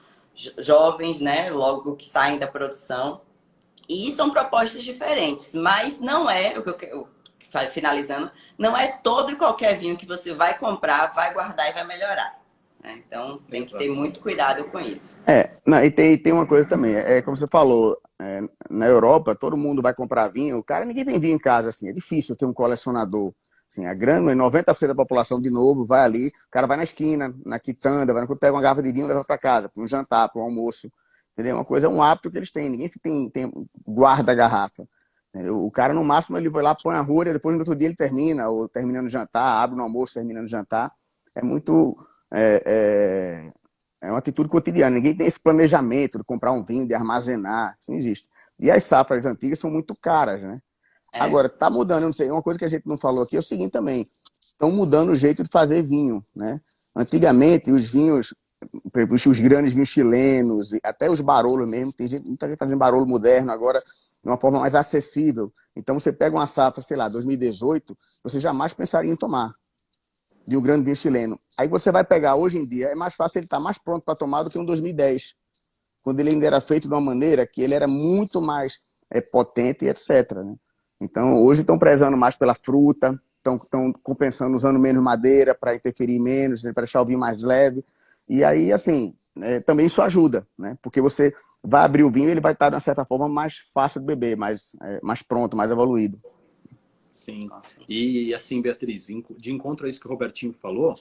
[SPEAKER 1] jovens, né? Logo que saem da produção. E são propostas diferentes, mas não é o que eu finalizando, não é todo e qualquer vinho que você vai comprar, vai guardar e vai melhorar, né? Então tem que ter
[SPEAKER 2] Exato.
[SPEAKER 1] muito cuidado com isso.
[SPEAKER 3] Não, e tem uma coisa também, como você falou, na Europa todo mundo vai comprar vinho, cara, ninguém tem vinho em casa, assim, é difícil ter um colecionador, assim, a grande, 90% da população, de novo, vai ali, o cara vai na esquina, na quitanda, pega uma garrafa de vinho e leva para casa, para um jantar, para um almoço, entendeu? Uma coisa, é um hábito que eles têm, ninguém guarda a garrafa, entendeu? O cara, no máximo, ele vai lá, põe a rua, depois no outro dia ele termina, ou termina no jantar, abre no almoço, termina no jantar, é muito... É, é, é uma atitude cotidiana. Ninguém tem esse planejamento de comprar um vinho, de armazenar. Isso não existe. E as safras antigas são muito caras, né?
[SPEAKER 1] É,
[SPEAKER 3] Agora, tá mudando, eu não sei, uma coisa que a gente não falou aqui é o seguinte também. Estão mudando o jeito de fazer vinho, né? Antigamente, os vinhos, por exemplo, os grandes vinhos chilenos, até os barolos mesmo, tem gente, muita gente fazendo barolo moderno agora, de uma forma mais acessível. Então, você pega uma safra, sei lá, 2018, você jamais pensaria em tomar de um grande vinho chileno. Aí você vai pegar, hoje em dia, é mais fácil ele estar mais pronto para tomar do que um 2010, quando ele ainda era feito de uma maneira que ele era muito mais potente e etc. Né? Então, hoje estão prezando mais pela fruta, estão compensando usando menos madeira para interferir menos, né, para deixar o vinho mais leve. E aí, assim, também isso ajuda, né? Porque você vai abrir o vinho e ele vai estar, de uma certa forma, mais fácil de beber, mais pronto, mais evoluído.
[SPEAKER 2] Sim. E assim, Beatriz, de encontro a isso que o Robertinho falou,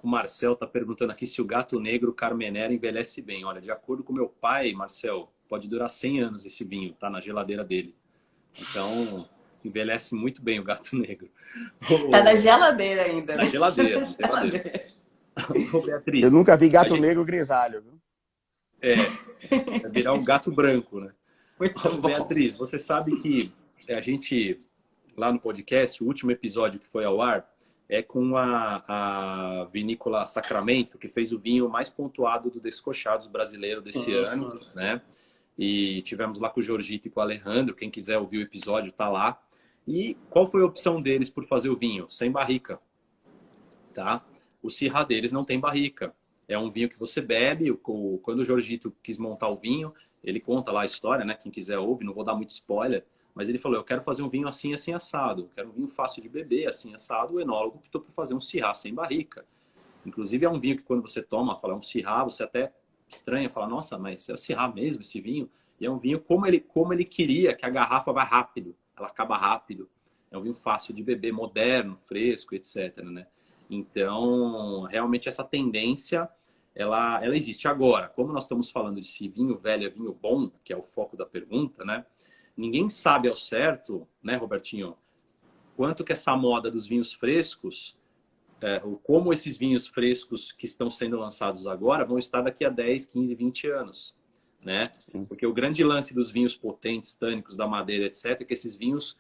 [SPEAKER 2] o Marcel está perguntando aqui se o gato negro Carmenère envelhece bem. Olha, de acordo com meu pai, Marcel, pode durar 100 anos esse vinho, tá na geladeira dele. Então, envelhece muito bem o gato negro.
[SPEAKER 1] tá na geladeira ainda,
[SPEAKER 2] Na
[SPEAKER 1] né? Tá
[SPEAKER 2] geladeira,
[SPEAKER 1] na
[SPEAKER 2] na geladeira.
[SPEAKER 1] geladeira.
[SPEAKER 2] Ô,
[SPEAKER 3] Eu
[SPEAKER 2] Beatriz,
[SPEAKER 3] nunca vi
[SPEAKER 2] a
[SPEAKER 3] gato
[SPEAKER 2] gente
[SPEAKER 3] negro grisalho, viu?
[SPEAKER 2] vai virar um gato branco, né?
[SPEAKER 1] Muito
[SPEAKER 2] Ô,
[SPEAKER 1] bom.
[SPEAKER 2] Beatriz, você sabe que a gente, lá no podcast, o último episódio que foi ao ar, é com a vinícola Sacramento, que fez o vinho mais pontuado do Descochados brasileiro desse
[SPEAKER 1] Sim,
[SPEAKER 2] ano,
[SPEAKER 1] sim.
[SPEAKER 2] né? E tivemos lá com o Jorgito e com o Alejandro. Quem quiser ouvir o episódio, tá lá. E qual foi a opção deles por fazer o vinho? Sem barrica, tá? O Syrah deles não tem barrica. É um vinho que você bebe. Quando o Jorgito quis montar o vinho, ele conta lá a história, né? Quem quiser ouve, não vou dar muito spoiler. Mas ele falou, eu quero fazer um vinho assim, assim, assado. Eu quero um vinho fácil de beber, assim, assado. O enólogo optou por fazer um Syrah sem barrica. Inclusive é um vinho que quando você toma, fala um Syrah, você até estranha, fala, nossa, mas é Syrah mesmo esse vinho? E é um vinho como ele queria, que a garrafa vá rápido, ela acaba rápido. É um vinho fácil de beber, moderno, fresco, etc, né? Então, realmente essa tendência, ela existe. Agora, como nós estamos falando de se vinho velho é vinho bom, que é o foco da pergunta, né? Ninguém sabe ao certo, né, Robertinho, quanto que essa moda dos vinhos frescos, como esses vinhos frescos que estão sendo lançados agora vão estar daqui a 10, 15, 20 anos, né? Porque o grande lance dos vinhos potentes, tânicos, da madeira, etc., é que esses vinhos,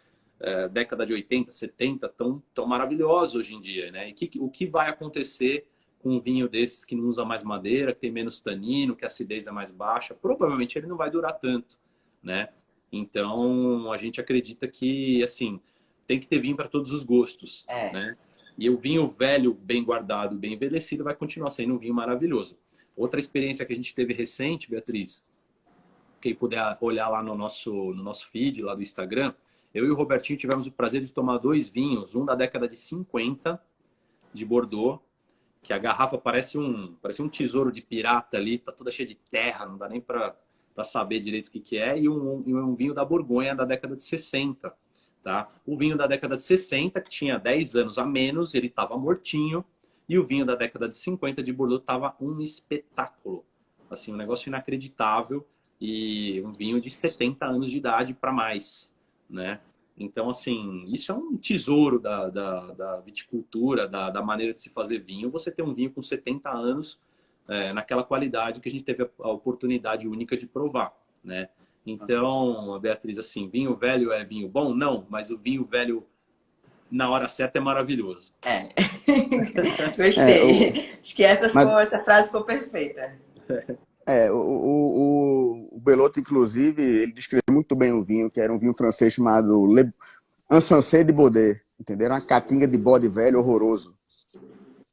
[SPEAKER 2] década de 80, 70, tão maravilhosos hoje em dia, né? E o que vai acontecer com um vinho desses que não usa mais madeira, que tem menos tanino, que a acidez é mais baixa? Provavelmente ele não vai durar tanto, né? Então, a gente acredita que, assim, tem que ter vinho para todos os gostos, né? E o vinho velho, bem guardado, bem envelhecido, vai continuar sendo um vinho maravilhoso. Outra experiência que a gente teve recente, Beatriz, quem puder olhar lá no nosso feed, lá do Instagram, eu e o Robertinho tivemos o prazer de tomar 2 vinhos, um da década de 50, de Bordeaux, que a garrafa parece um tesouro de pirata ali, tá toda cheia de terra, não dá nem para saber direito o que é, e um vinho da Borgonha da década de 60. Tá? O vinho da década de 60, que tinha 10 anos a menos, ele estava mortinho, e o vinho da década de 50 de Bordeaux estava um espetáculo. Assim, um negócio inacreditável, e um vinho de 70 anos de idade para mais, né? Então, assim, isso é um tesouro da viticultura, da maneira de se fazer vinho. Você ter um vinho com 70 anos, naquela qualidade que a gente teve a oportunidade única de provar, né? Então, Beatriz, assim, vinho velho é vinho bom? Não, mas o vinho velho na hora certa é maravilhoso.
[SPEAKER 1] Gostei. Acho que essa frase ficou perfeita.
[SPEAKER 3] O Belotto, inclusive, ele descreveu muito bem o vinho, que era um vinho francês chamado Ansancé de Baudet, entendeu? Era uma catinga de bode velho horroroso,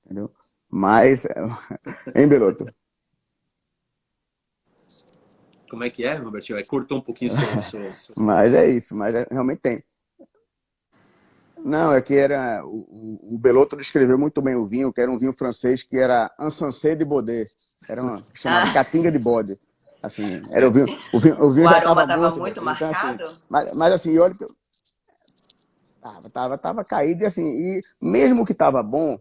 [SPEAKER 3] entendeu? Mas, hein, Belotto?
[SPEAKER 2] Como é que é, Robertinho? Cortou um pouquinho seu...
[SPEAKER 3] Mas é isso, realmente tem. Não, é que era... O Belotto descreveu muito bem o vinho, que era um vinho francês que era Ansancé de Baudet. Era chamado catinga de bode. Assim, era o vinho
[SPEAKER 1] O
[SPEAKER 3] já
[SPEAKER 1] aroma
[SPEAKER 3] estava
[SPEAKER 1] estava
[SPEAKER 3] morto.
[SPEAKER 1] muito
[SPEAKER 3] Então,
[SPEAKER 1] marcado?
[SPEAKER 3] assim, mas assim, olha que tava caído. E assim, e mesmo que estava bom,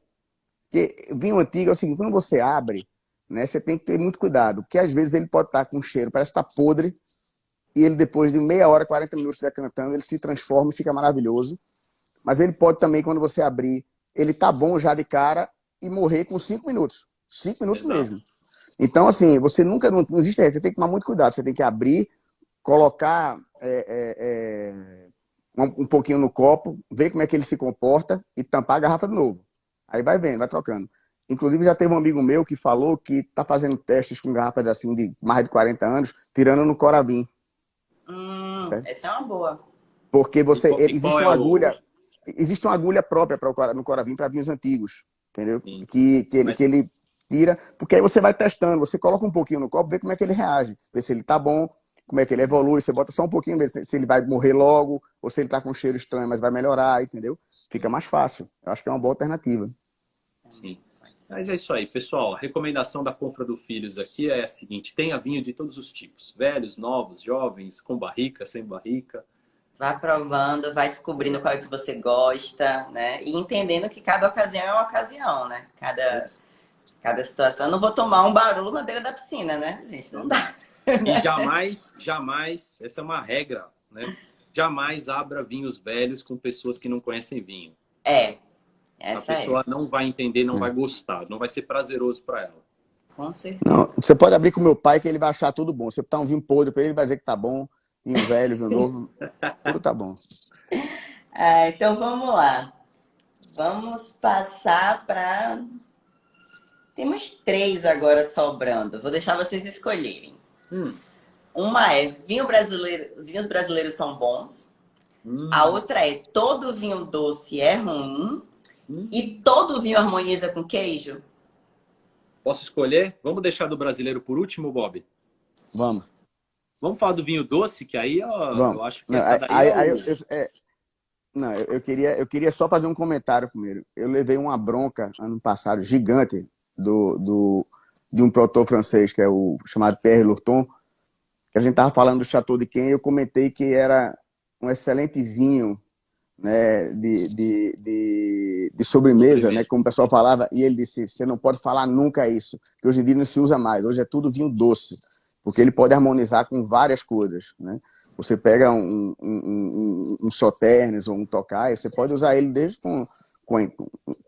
[SPEAKER 3] que vinho antigo é o seguinte, quando você abre, né, você tem que ter muito cuidado, porque às vezes ele pode estar com cheiro, parece que está podre, e ele depois de meia hora, 40 minutos decantando, ele se transforma e fica maravilhoso. Mas ele pode também, quando você abrir, ele tá bom já de cara e morrer com 5 minutos. 5 minutos
[SPEAKER 2] Exato.
[SPEAKER 3] mesmo. Então, assim, você nunca... Não existe regra, você tem que tomar muito cuidado. Você tem que abrir, colocar um pouquinho no copo, ver como é que ele se comporta e tampar a garrafa de novo. Aí vai vendo, vai trocando. Inclusive, já teve um amigo meu que falou que tá fazendo testes com garrafas assim de mais de 40 anos, tirando no Coravim.
[SPEAKER 1] Essa é uma boa.
[SPEAKER 3] Porque
[SPEAKER 2] Existe
[SPEAKER 3] existe uma agulha própria no Coravim para vinhos antigos, entendeu?
[SPEAKER 2] Sim.
[SPEAKER 3] Que ele tira, porque aí você vai testando, você coloca um pouquinho no copo, vê como é que ele reage, vê se ele tá bom, como é que ele evolui, você bota só um pouquinho, vê se ele vai morrer logo, ou se ele tá com um cheiro estranho, mas vai melhorar, entendeu? Fica mais fácil. Eu acho que é uma boa alternativa.
[SPEAKER 2] Sim. Mas é isso aí, pessoal. A recomendação da Confra do Filhos aqui é a seguinte: tenha vinho de todos os tipos. Velhos, novos, jovens, com barrica, sem barrica.
[SPEAKER 1] Vai provando, vai descobrindo qual é que você gosta, né? E entendendo que cada ocasião é uma ocasião, né? Cada situação. Eu não vou tomar um barulho na beira da piscina, né, gente? Não dá.
[SPEAKER 2] E jamais, essa é uma regra, né? Jamais abra vinhos velhos com pessoas que não conhecem vinho. A pessoa não vai entender, não vai gostar, não vai ser prazeroso para ela.
[SPEAKER 1] Com certeza.
[SPEAKER 3] Não, você pode abrir com o meu pai que ele vai achar tudo bom. Você botar um vinho podre para ele, vai dizer que tá bom. Vinho velho, vinho novo, tudo tá bom.
[SPEAKER 1] Então vamos lá. Vamos passar para... Temos 3 agora sobrando. Vou deixar vocês escolherem. Uma é vinho brasileiro. Os vinhos brasileiros são bons. A outra é todo vinho doce é ruim. E todo vinho harmoniza com queijo.
[SPEAKER 2] Posso escolher? Vamos deixar do brasileiro por último, Bob?
[SPEAKER 3] Vamos.
[SPEAKER 2] Vamos falar do vinho doce, que aí eu acho que
[SPEAKER 3] não,
[SPEAKER 2] essa daí
[SPEAKER 3] eu queria só fazer um comentário primeiro. Eu levei uma bronca ano passado gigante de um produtor francês, que é o chamado Pierre Lurton, que a gente estava falando do Chateau de Quem, e eu comentei que era um excelente vinho, né, de sobremesa, né, como o pessoal falava, e ele disse: você não pode falar nunca isso, que hoje em dia não se usa mais, hoje é tudo vinho doce. porque ele pode harmonizar com várias coisas, né? Você pega um Sauternes ou um Tokai, você pode usar ele desde com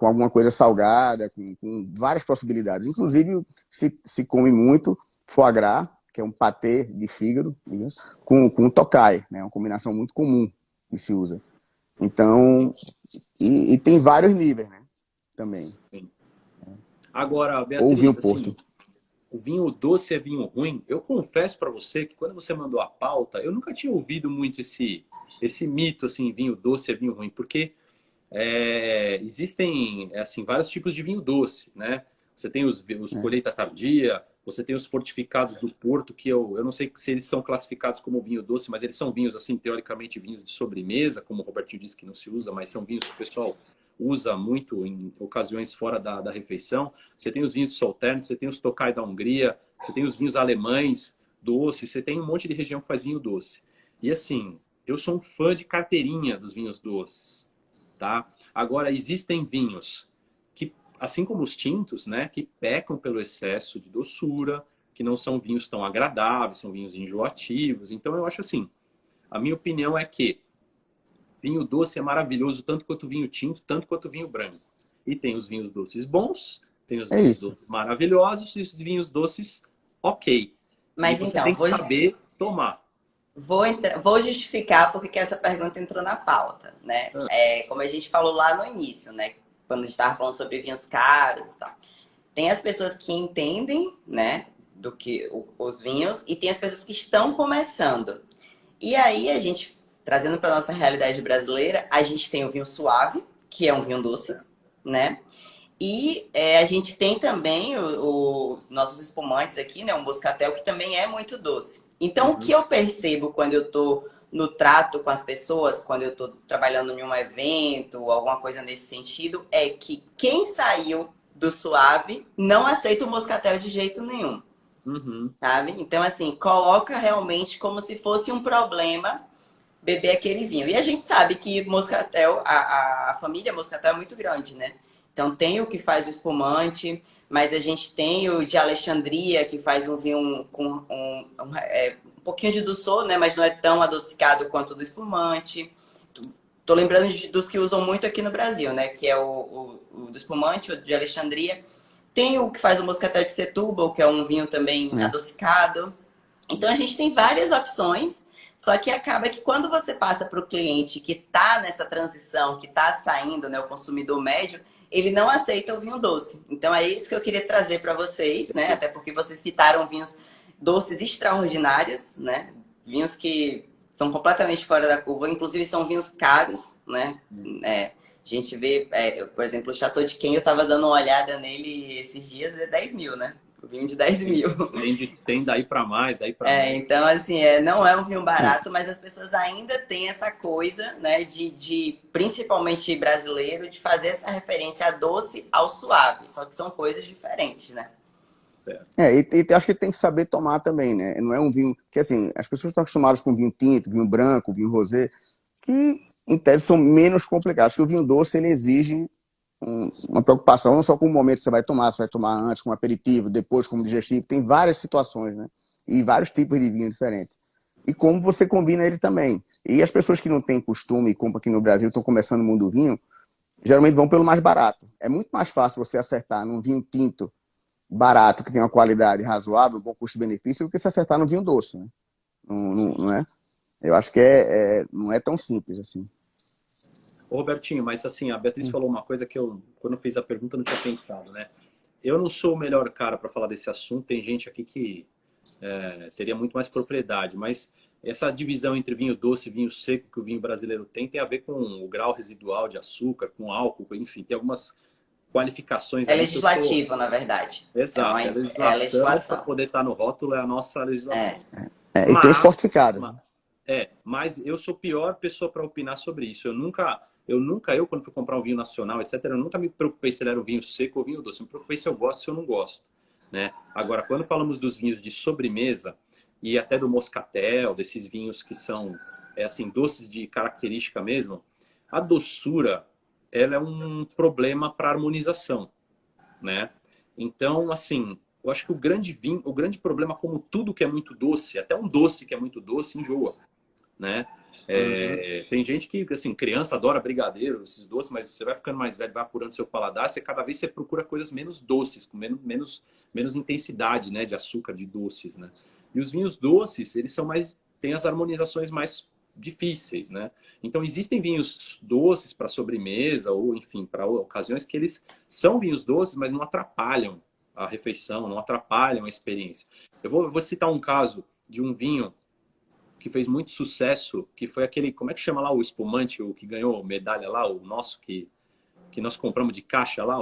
[SPEAKER 3] alguma coisa salgada, com várias possibilidades. Inclusive, se come muito foie gras, que é um patê de fígado, com Tokai, né? Uma combinação muito comum que se usa. Então, e tem vários níveis, né? Também.
[SPEAKER 2] Sim. Agora,
[SPEAKER 3] Ou vinho
[SPEAKER 2] Beatriz,
[SPEAKER 3] Porto.
[SPEAKER 2] assim, o vinho doce é vinho ruim? Eu confesso para você que quando você mandou a pauta, eu nunca tinha ouvido muito esse mito, assim, vinho doce é vinho ruim, porque existem, assim, vários tipos de vinho doce, né? Você tem os colheita tardia, você tem os fortificados do Porto, que eu não sei se eles são classificados como vinho doce, mas eles são vinhos, assim, teoricamente vinhos de sobremesa, como o Robertinho disse que não se usa, mas são vinhos que o pessoal usa muito em ocasiões fora da refeição. Você tem os vinhos Sauternes, você tem os Tokai da Hungria, você tem os vinhos alemães doces, você tem um monte de região que faz vinho doce. E assim, eu sou um fã de carteirinha dos vinhos doces, tá? Agora, existem vinhos que, assim como os tintos, né, que pecam pelo excesso de doçura, que não são vinhos tão agradáveis, são vinhos enjoativos. Então, eu acho assim, a minha opinião é que vinho doce é maravilhoso tanto quanto vinho tinto, tanto quanto vinho branco. E tem os vinhos doces bons, tem os
[SPEAKER 3] É
[SPEAKER 2] vinhos
[SPEAKER 3] isso.
[SPEAKER 2] doces maravilhosos e os vinhos doces ok. E
[SPEAKER 1] Mas
[SPEAKER 2] você
[SPEAKER 1] então,
[SPEAKER 2] tem que saber tomar.
[SPEAKER 1] vou justificar porque que essa pergunta entrou na pauta, né? Como a gente falou lá no início, né? Quando a gente estava falando sobre vinhos caros e tal. Tem as pessoas que entendem, né? Do que os vinhos e tem as pessoas que estão começando. E aí a gente, trazendo para nossa realidade brasileira, a gente tem o vinho suave, que é um vinho doce, né? E a gente tem também os nossos espumantes aqui, né? O moscatel, que também é muito doce. Então, o que eu percebo quando eu estou no trato com as pessoas, quando eu estou trabalhando em um evento ou alguma coisa nesse sentido, é que quem saiu do suave não aceita o moscatel de jeito nenhum,
[SPEAKER 2] Uhum.
[SPEAKER 1] sabe? Então, assim, coloca realmente como se fosse um problema beber aquele vinho. E a gente sabe que Moscatel, a família Moscatel é muito grande, né? Então tem o que faz o espumante, mas a gente tem o de Alexandria, que faz um vinho com um pouquinho de doçor, né? Mas não é tão adocicado quanto o do espumante. Tô lembrando dos que usam muito aqui no Brasil, né? Que é o do espumante, o de Alexandria. Tem o que faz o Moscatel de Setúbal, que é um vinho também adocicado. Então a gente tem várias opções, só que acaba que quando você passa para o cliente que está nessa transição, que está saindo, né, o consumidor médio, ele não aceita o vinho doce. Então é isso que eu queria trazer para vocês, né? Até porque vocês citaram vinhos doces extraordinários, né? Vinhos que são completamente fora da curva, inclusive são vinhos caros, né? A gente vê, por exemplo, o Chateau de Quem eu estava dando uma olhada nele esses dias, é 10 mil, né? O vinho de 10 mil.
[SPEAKER 2] Tem daí para mais, daí para menos.
[SPEAKER 1] Então, assim, não é um vinho barato, mas as pessoas ainda têm essa coisa, né, de principalmente brasileiro, de fazer essa referência doce ao suave. Só que são coisas diferentes, né?
[SPEAKER 3] E acho que tem que saber tomar também, né? Não é um vinho que, assim, as pessoas estão acostumadas com vinho tinto, vinho branco, vinho rosé, que em tese são menos complicados. Que o vinho doce, ele exige uma preocupação não só com o momento que você vai tomar, se vai tomar antes, como aperitivo, depois como digestivo, tem várias situações, né? E vários tipos de vinho diferentes. E como você combina ele também. E as pessoas que não têm costume e compram aqui no Brasil, estão começando no mundo do vinho, geralmente vão pelo mais barato. É muito mais fácil você acertar num vinho tinto barato, que tem uma qualidade razoável, um bom custo-benefício, do que se acertar num vinho doce, né? Não é? Eu acho que não é tão simples assim.
[SPEAKER 2] Ô, Robertinho, mas assim, a Beatriz falou uma coisa que eu, quando eu fiz a pergunta, não tinha pensado, né? Eu não sou o melhor cara para falar desse assunto, tem gente aqui que teria muito mais propriedade, mas essa divisão entre vinho doce e vinho seco que o vinho brasileiro tem a ver com o grau residual de açúcar, com álcool, enfim, tem algumas qualificações
[SPEAKER 1] É
[SPEAKER 2] ali que eu tô...
[SPEAKER 1] legislativo, na verdade.
[SPEAKER 2] Exato,
[SPEAKER 1] É a
[SPEAKER 2] a legislação para
[SPEAKER 1] legislação.
[SPEAKER 2] poder estar no rótulo é a nossa legislação.
[SPEAKER 3] E tem os fortificados.
[SPEAKER 2] Mas eu sou a pior pessoa para opinar sobre isso. Eu quando fui comprar um vinho nacional, etc., eu nunca me preocupei se ele era um vinho seco ou vinho doce. Eu me preocupei se eu gosto ou se eu não gosto, né? Agora, quando falamos dos vinhos de sobremesa e até do moscatel, desses vinhos que são, assim, doces de característica mesmo, a doçura, ela é um problema para harmonização, né? Então, assim, eu acho que o grande problema, como tudo que é muito doce, até um doce que é muito doce, enjoa, né? Tem gente que, assim, criança adora brigadeiro, esses doces, mas você vai ficando mais velho, vai apurando seu paladar, cada vez você procura coisas menos doces, com menos intensidade, né, de açúcar, de doces, né? E os vinhos doces, eles têm as harmonizações mais difíceis, né? Então existem vinhos doces para sobremesa ou, enfim, para ocasiões que eles são vinhos doces, mas não atrapalham a refeição, não atrapalham a experiência. Eu vou citar um caso de um vinho que fez muito sucesso, que foi aquele, como é que chama lá o espumante, o que ganhou medalha lá, o nosso que nós compramos de caixa lá,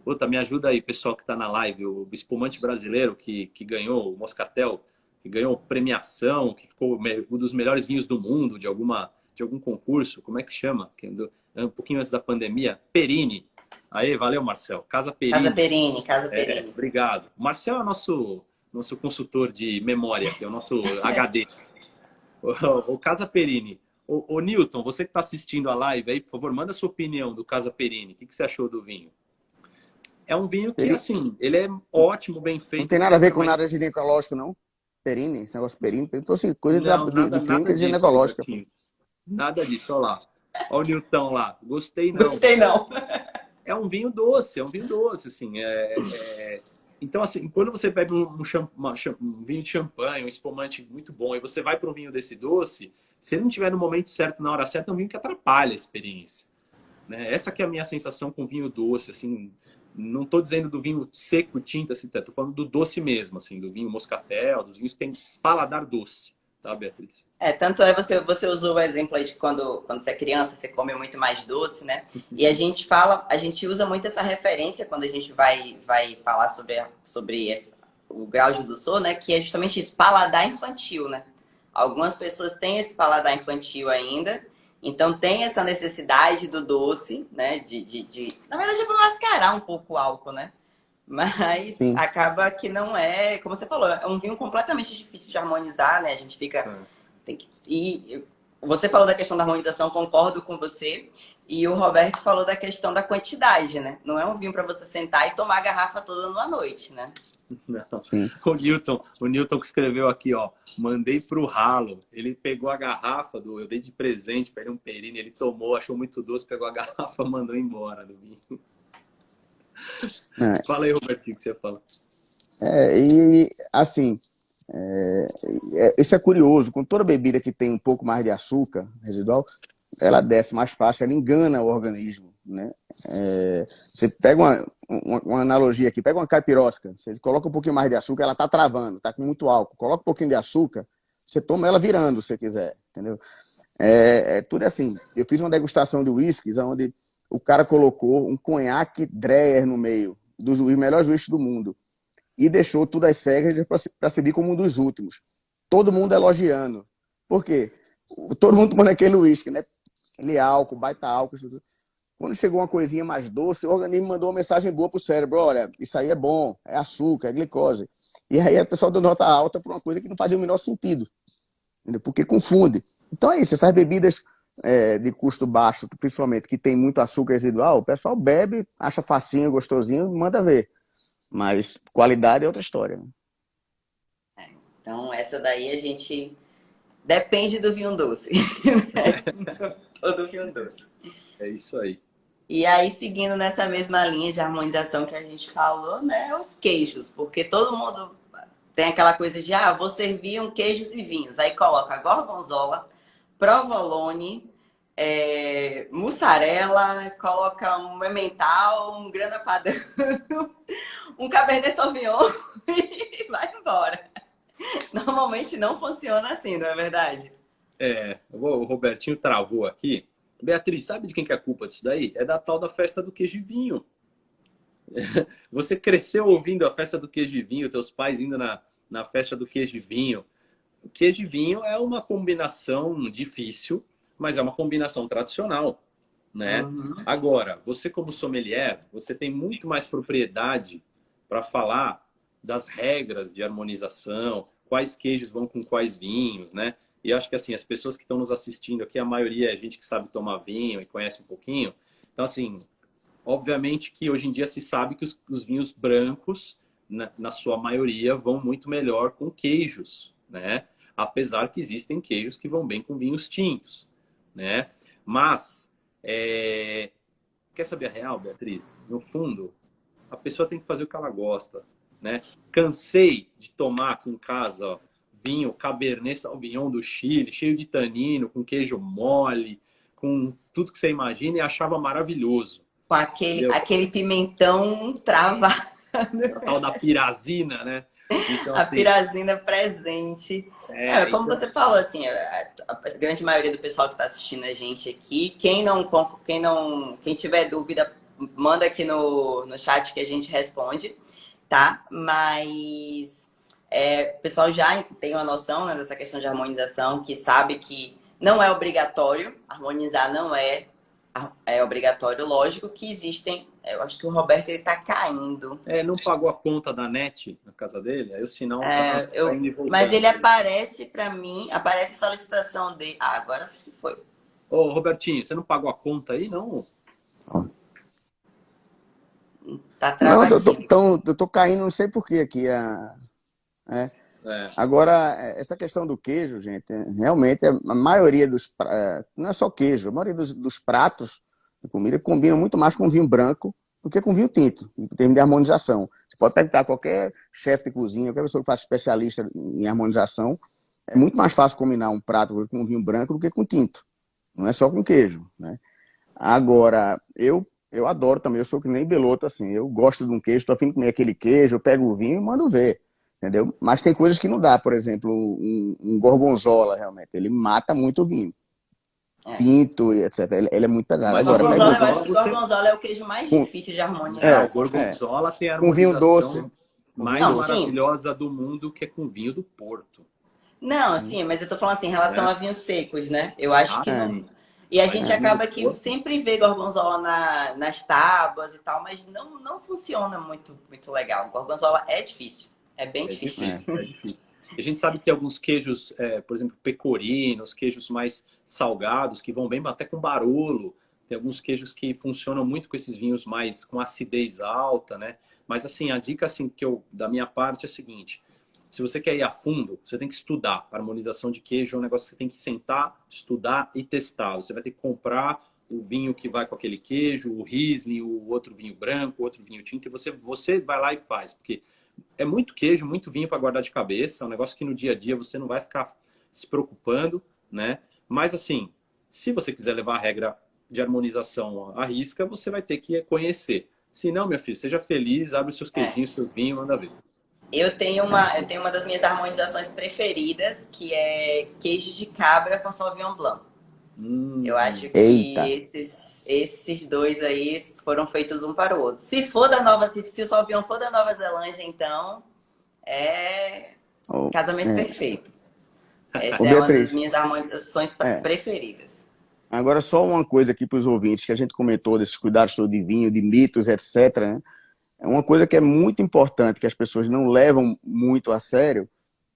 [SPEAKER 2] Puta, me ajuda aí, pessoal que está na live, o espumante brasileiro que ganhou o Moscatel, que ganhou premiação, que ficou um dos melhores vinhos do mundo de algum concurso, como é que chama? Um pouquinho antes da pandemia, Perini. Aí, valeu, Marcel. Casa Perini.
[SPEAKER 1] Casa Perini.
[SPEAKER 2] Obrigado. O Marcel é nosso consultor de memória, que é o nosso HD. O Casa Perini. O Newton, você que está assistindo a live aí, por favor, manda a sua opinião do Casa Perini. O que você achou do vinho? É um vinho que, assim, ele é ótimo, bem feito.
[SPEAKER 3] Não tem nada a ver com nada ginecológico, não? Perini, esse negócio Perini. Se fosse coisa de clínica ginecológica.
[SPEAKER 2] Nada disso, olha lá. Olha o Newton lá. Gostei não.
[SPEAKER 1] Gostei não.
[SPEAKER 2] É um vinho doce, assim. Então, assim, quando você bebe um vinho de champanhe, um espumante muito bom, e você vai para um vinho desse doce, se ele não estiver no momento certo, na hora certa, é um vinho que atrapalha a experiência. Né? Essa que é a minha sensação com vinho doce, assim. Não estou dizendo do vinho seco, tinta, assim, estou falando do doce mesmo, assim, do vinho moscatel, dos vinhos que tem paladar doce, tá, Beatriz?
[SPEAKER 1] Tanto é, você usou o exemplo aí de quando você é criança, você come muito mais doce, né? E a gente usa muito essa referência quando a gente vai falar sobre o grau de dulçor, né? Que é justamente isso, paladar infantil, né? Algumas pessoas têm esse paladar infantil ainda, então tem essa necessidade do doce, né? Na verdade, é para mascarar um pouco o álcool, né? Mas
[SPEAKER 3] Sim.
[SPEAKER 1] acaba que não é, como você falou, é um vinho completamente difícil de harmonizar, né? A gente fica. E você falou da questão da harmonização, concordo com você. E o Roberto falou da questão da quantidade, né? Não é um vinho para você sentar e tomar a garrafa toda numa noite, né?
[SPEAKER 2] Não. Sim. O Newton que escreveu aqui, ó, mandei pro ralo. Ele pegou a garrafa eu dei de presente para ele um Perini, ele tomou, achou muito doce, pegou a garrafa, mandou embora do vinho. Fala aí, Robertinho, o que você fala?
[SPEAKER 3] E assim, isso é curioso, com toda bebida que tem um pouco mais de açúcar residual, ela desce mais fácil, ela engana o organismo, né? Você pega uma analogia aqui, pega uma caipirosca, você coloca um pouquinho mais de açúcar, ela tá travando, tá com muito álcool, coloca um pouquinho de açúcar, você toma ela virando, se você quiser, entendeu? Tudo assim. Eu fiz uma degustação de uísques, onde o cara colocou um conhaque Dreher no meio, dos melhores uísques do mundo, e deixou tudo às cegas para servir como um dos últimos. Todo mundo elogiando. Por quê? Todo mundo tomando aquele uísque, né? Aquele álcool, baita álcool. Tudo. Quando chegou uma coisinha mais doce, o organismo mandou uma mensagem boa pro cérebro. Olha, isso aí é bom, é açúcar, é glicose. E aí o pessoal deu nota alta por uma coisa que não fazia o menor sentido. Entendeu? Porque confunde. Então é isso, essas bebidas de custo baixo, principalmente, que tem muito açúcar residual, o pessoal bebe, acha facinho, gostosinho, manda ver. Mas qualidade é outra história. Né?
[SPEAKER 1] Então, essa daí a gente depende do vinho doce. Todo vinho doce.
[SPEAKER 2] É isso aí.
[SPEAKER 1] E aí, seguindo nessa mesma linha de harmonização que a gente falou, né, os queijos. Porque todo mundo tem aquela coisa de, vou servir queijos e vinhos. Aí coloca gorgonzola, provolone, mussarela, coloca um emmental, um grana padano, um cabernet sauvignon e vai embora. Normalmente não funciona assim, não é verdade?
[SPEAKER 2] O Robertinho travou aqui. Beatriz, sabe de quem que é a culpa disso daí? É da tal da festa do queijo e vinho. Você cresceu ouvindo a festa do queijo e vinho, teus pais indo na festa do queijo e vinho. O queijo e vinho é uma combinação difícil, mas é uma combinação tradicional, né? Uhum. Agora, você como sommelier, você tem muito mais propriedade para falar das regras de harmonização, quais queijos vão com quais vinhos, né? E acho que assim, as pessoas que estão nos assistindo aqui, a maioria é gente que sabe tomar vinho e conhece um pouquinho. Então, assim, obviamente que hoje em dia se sabe que os vinhos brancos na sua maioria, vão muito melhor com queijos, né? Apesar que existem queijos que vão bem com vinhos tintos, né? Mas, quer saber a real, Beatriz? No fundo, a pessoa tem que fazer o que ela gosta, né? Cansei de tomar aqui em casa, ó, vinho Cabernet Sauvignon do Chile, cheio de tanino, com queijo mole, com tudo que você imagina e achava maravilhoso.
[SPEAKER 1] Com
[SPEAKER 2] Entendeu?
[SPEAKER 1] aquele pimentão travado.
[SPEAKER 2] A tal da pirazina, né? Então,
[SPEAKER 1] A
[SPEAKER 2] assim,
[SPEAKER 1] pirazina presente. Como
[SPEAKER 2] então,
[SPEAKER 1] você falou, assim, a grande maioria do pessoal que está assistindo a gente aqui, quem tiver dúvida, manda aqui no chat que a gente responde, tá? Mas o pessoal já tem uma noção, né, dessa questão de harmonização, que sabe que não é obrigatório, harmonizar não é obrigatório, lógico que existem. Eu acho que o Roberto ele tá caindo.
[SPEAKER 2] não pagou a conta da NET na casa dele, aí o sinal tá indo e voltando.
[SPEAKER 1] Mas ele aparece para mim, aparece a solicitação dele. Ah, agora foi.
[SPEAKER 2] Ô, Robertinho, você não pagou a conta aí, não?
[SPEAKER 1] Tá
[SPEAKER 3] Não,
[SPEAKER 1] travadinho.
[SPEAKER 3] eu tô caindo, não sei por que aqui. Agora, essa questão do queijo, gente, realmente a maioria não é só queijo, a maioria dos pratos de comida combinam muito mais com vinho branco do que com vinho tinto, em termos de harmonização. Você pode perguntar a qualquer chefe de cozinha, qualquer pessoa que faz especialista em harmonização, é muito mais fácil combinar um prato com vinho branco do que com tinto. Não é só com queijo, né? Agora, eu adoro também, eu sou que nem Beloto, assim, eu gosto de um queijo, tô afim de comer aquele queijo, eu pego o vinho e mando ver. Entendeu? Mas tem coisas que não dá, por exemplo, um gorgonzola, realmente. Ele mata muito o vinho. Tinto e etc. Ele é muito pesado.
[SPEAKER 2] Mas
[SPEAKER 3] agora,
[SPEAKER 1] Gorgonzola, eu acho que gorgonzola é o queijo mais difícil de harmonizar.
[SPEAKER 2] O gorgonzola tem a
[SPEAKER 3] com vinho doce.
[SPEAKER 2] harmonização mais
[SPEAKER 1] Não,
[SPEAKER 2] maravilhosa do mundo, que é com vinho do Porto.
[SPEAKER 1] Não, sim, mas eu tô falando assim, em relação a vinhos secos, né? Eu acho que não.
[SPEAKER 2] Sim.
[SPEAKER 1] E a gente acaba que sempre vê gorgonzola nas tábuas e tal, mas não funciona muito legal. Gorgonzola é difícil. É bem difícil.
[SPEAKER 2] É difícil. A gente sabe que tem alguns queijos, por exemplo, pecorinos, queijos mais salgados, que vão bem até com barolo. Tem alguns queijos que funcionam muito com esses vinhos mais com acidez alta, né? Mas assim, a dica assim, da minha parte é a seguinte: se você quer ir a fundo, você tem que estudar. A harmonização de queijo é um negócio que você tem que sentar, estudar e testar. Você vai ter que comprar o vinho que vai com aquele queijo, o Riesling, o outro vinho branco, o outro vinho tinto, e você vai lá e faz, porque é muito queijo, muito vinho para guardar de cabeça. É um negócio que no dia a dia você não vai ficar se preocupando, né? Mas assim, se você quiser levar a regra de harmonização à risca, você vai ter que conhecer. Se não, meu filho, seja feliz, abre os seus queijinhos, seus vinhos, manda ver.
[SPEAKER 1] Eu tenho uma das minhas harmonizações preferidas, que é queijo de cabra com Sauvignon Blanc. Eu acho que esses dois aí foram feitos um para o outro. Se o Sauvignon for da Nova Zelândia, então é casamento perfeito. Essa é uma das minhas harmonizações preferidas.
[SPEAKER 3] Agora, só uma coisa aqui para os ouvintes, que a gente comentou desses cuidados todos de vinho, de mitos, etc., né? É uma coisa que é muito importante, que as pessoas não levam muito a sério,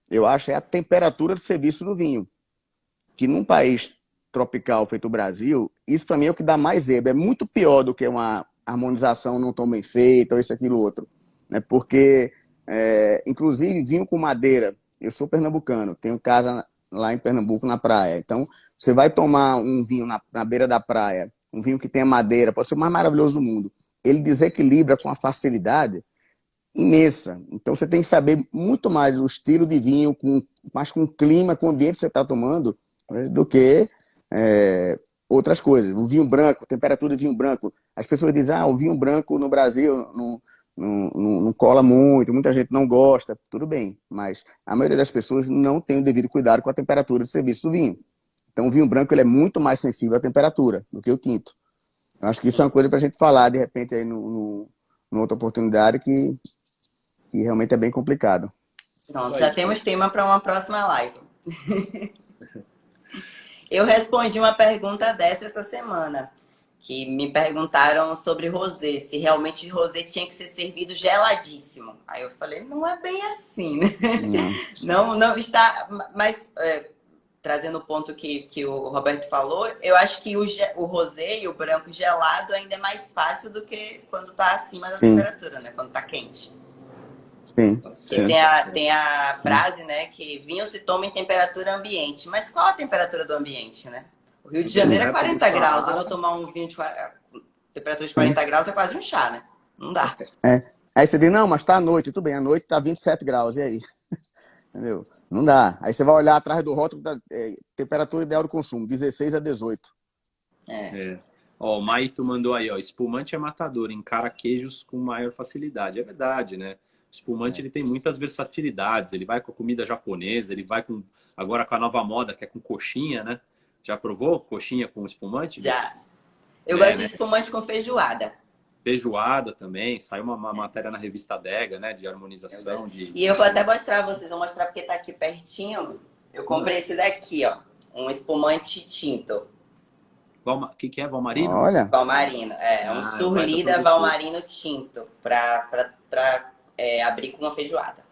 [SPEAKER 3] eu acho, é a temperatura de serviço do vinho. Que num país tropical feito o Brasil, isso para mim é o que dá mais zebra. É muito pior do que uma harmonização não tão bem feita, ou isso, aquilo, outro. Né? Porque, inclusive, vinho com madeira. Eu sou pernambucano, tenho casa lá em Pernambuco, na praia. Então, você vai tomar um vinho na beira da praia, um vinho que tenha madeira, pode ser o mais maravilhoso do mundo. Ele desequilibra com uma facilidade imensa. Então, você tem que saber muito mais o estilo de vinho, mais com o clima, com o ambiente que você está tomando, do que outras coisas. O vinho branco, temperatura de vinho branco. As pessoas dizem, o vinho branco no Brasil não cola muito, muita gente não gosta. Tudo bem, mas a maioria das pessoas não tem o devido cuidado com a temperatura de serviço do vinho. Então, o vinho branco ele é muito mais sensível à temperatura do que o tinto. Eu acho que isso é uma coisa para a gente falar, de repente, aí numa outra oportunidade, que realmente é bem complicado.
[SPEAKER 1] Pronto, já temos tema para uma próxima live. Eu respondi uma pergunta dessa essa semana, que me perguntaram sobre rosé, se realmente rosé tinha que ser servido geladíssimo. Aí eu falei, não é bem assim, né? Não está... Mas, trazendo o ponto que o Roberto falou, eu acho que o rosé e o branco gelado ainda é mais fácil do que quando está acima da temperatura, né? Quando está quente.
[SPEAKER 3] Sim,
[SPEAKER 2] Tá
[SPEAKER 1] Porque
[SPEAKER 3] sim.
[SPEAKER 1] tem a frase, né, que vinho se toma em temperatura ambiente. Mas qual a temperatura do ambiente, né? O Rio de
[SPEAKER 2] No
[SPEAKER 1] Janeiro é
[SPEAKER 2] deserto do
[SPEAKER 1] 40 graus. Eu vou
[SPEAKER 2] Saara.
[SPEAKER 1] tomar um vinho de temperatura de
[SPEAKER 3] Sim.
[SPEAKER 1] 40 graus é quase um chá, né? Não dá.
[SPEAKER 3] É. Aí você diz, não, mas tá à noite, tudo bem, à noite tá 27 graus, e aí? Entendeu? Não dá. Aí você vai olhar atrás do rótulo da temperatura ideal de consumo, 16 a 18.
[SPEAKER 1] É.
[SPEAKER 2] É. Ó, o Maito mandou aí, ó, espumante é matador, encara queijos com maior facilidade. É verdade, né? O espumante ele tem muitas versatilidades. Ele vai com a comida japonesa, ele vai com agora com a nova moda que é com coxinha, né? Já provou coxinha com espumante,
[SPEAKER 1] Já.
[SPEAKER 2] Beatriz?
[SPEAKER 1] Eu
[SPEAKER 2] É,
[SPEAKER 1] gosto de
[SPEAKER 2] né?
[SPEAKER 1] espumante com feijoada.
[SPEAKER 2] Feijoada também. Saiu uma matéria na revista Dega, né? De
[SPEAKER 1] Eu
[SPEAKER 2] harmonização
[SPEAKER 1] gosto.
[SPEAKER 2] de.
[SPEAKER 1] E eu vou até mostrar a vocês. Vou mostrar porque tá aqui pertinho. Eu
[SPEAKER 2] Ah,
[SPEAKER 1] comprei esse daqui, ó. Um espumante tinto.
[SPEAKER 2] O que que é? Valmarino?
[SPEAKER 3] Olha,
[SPEAKER 1] Valmarino. É um
[SPEAKER 2] Ah, é um baita
[SPEAKER 1] Surlida
[SPEAKER 2] produtor.
[SPEAKER 1] Valmarino tinto. Abrir com uma feijoada.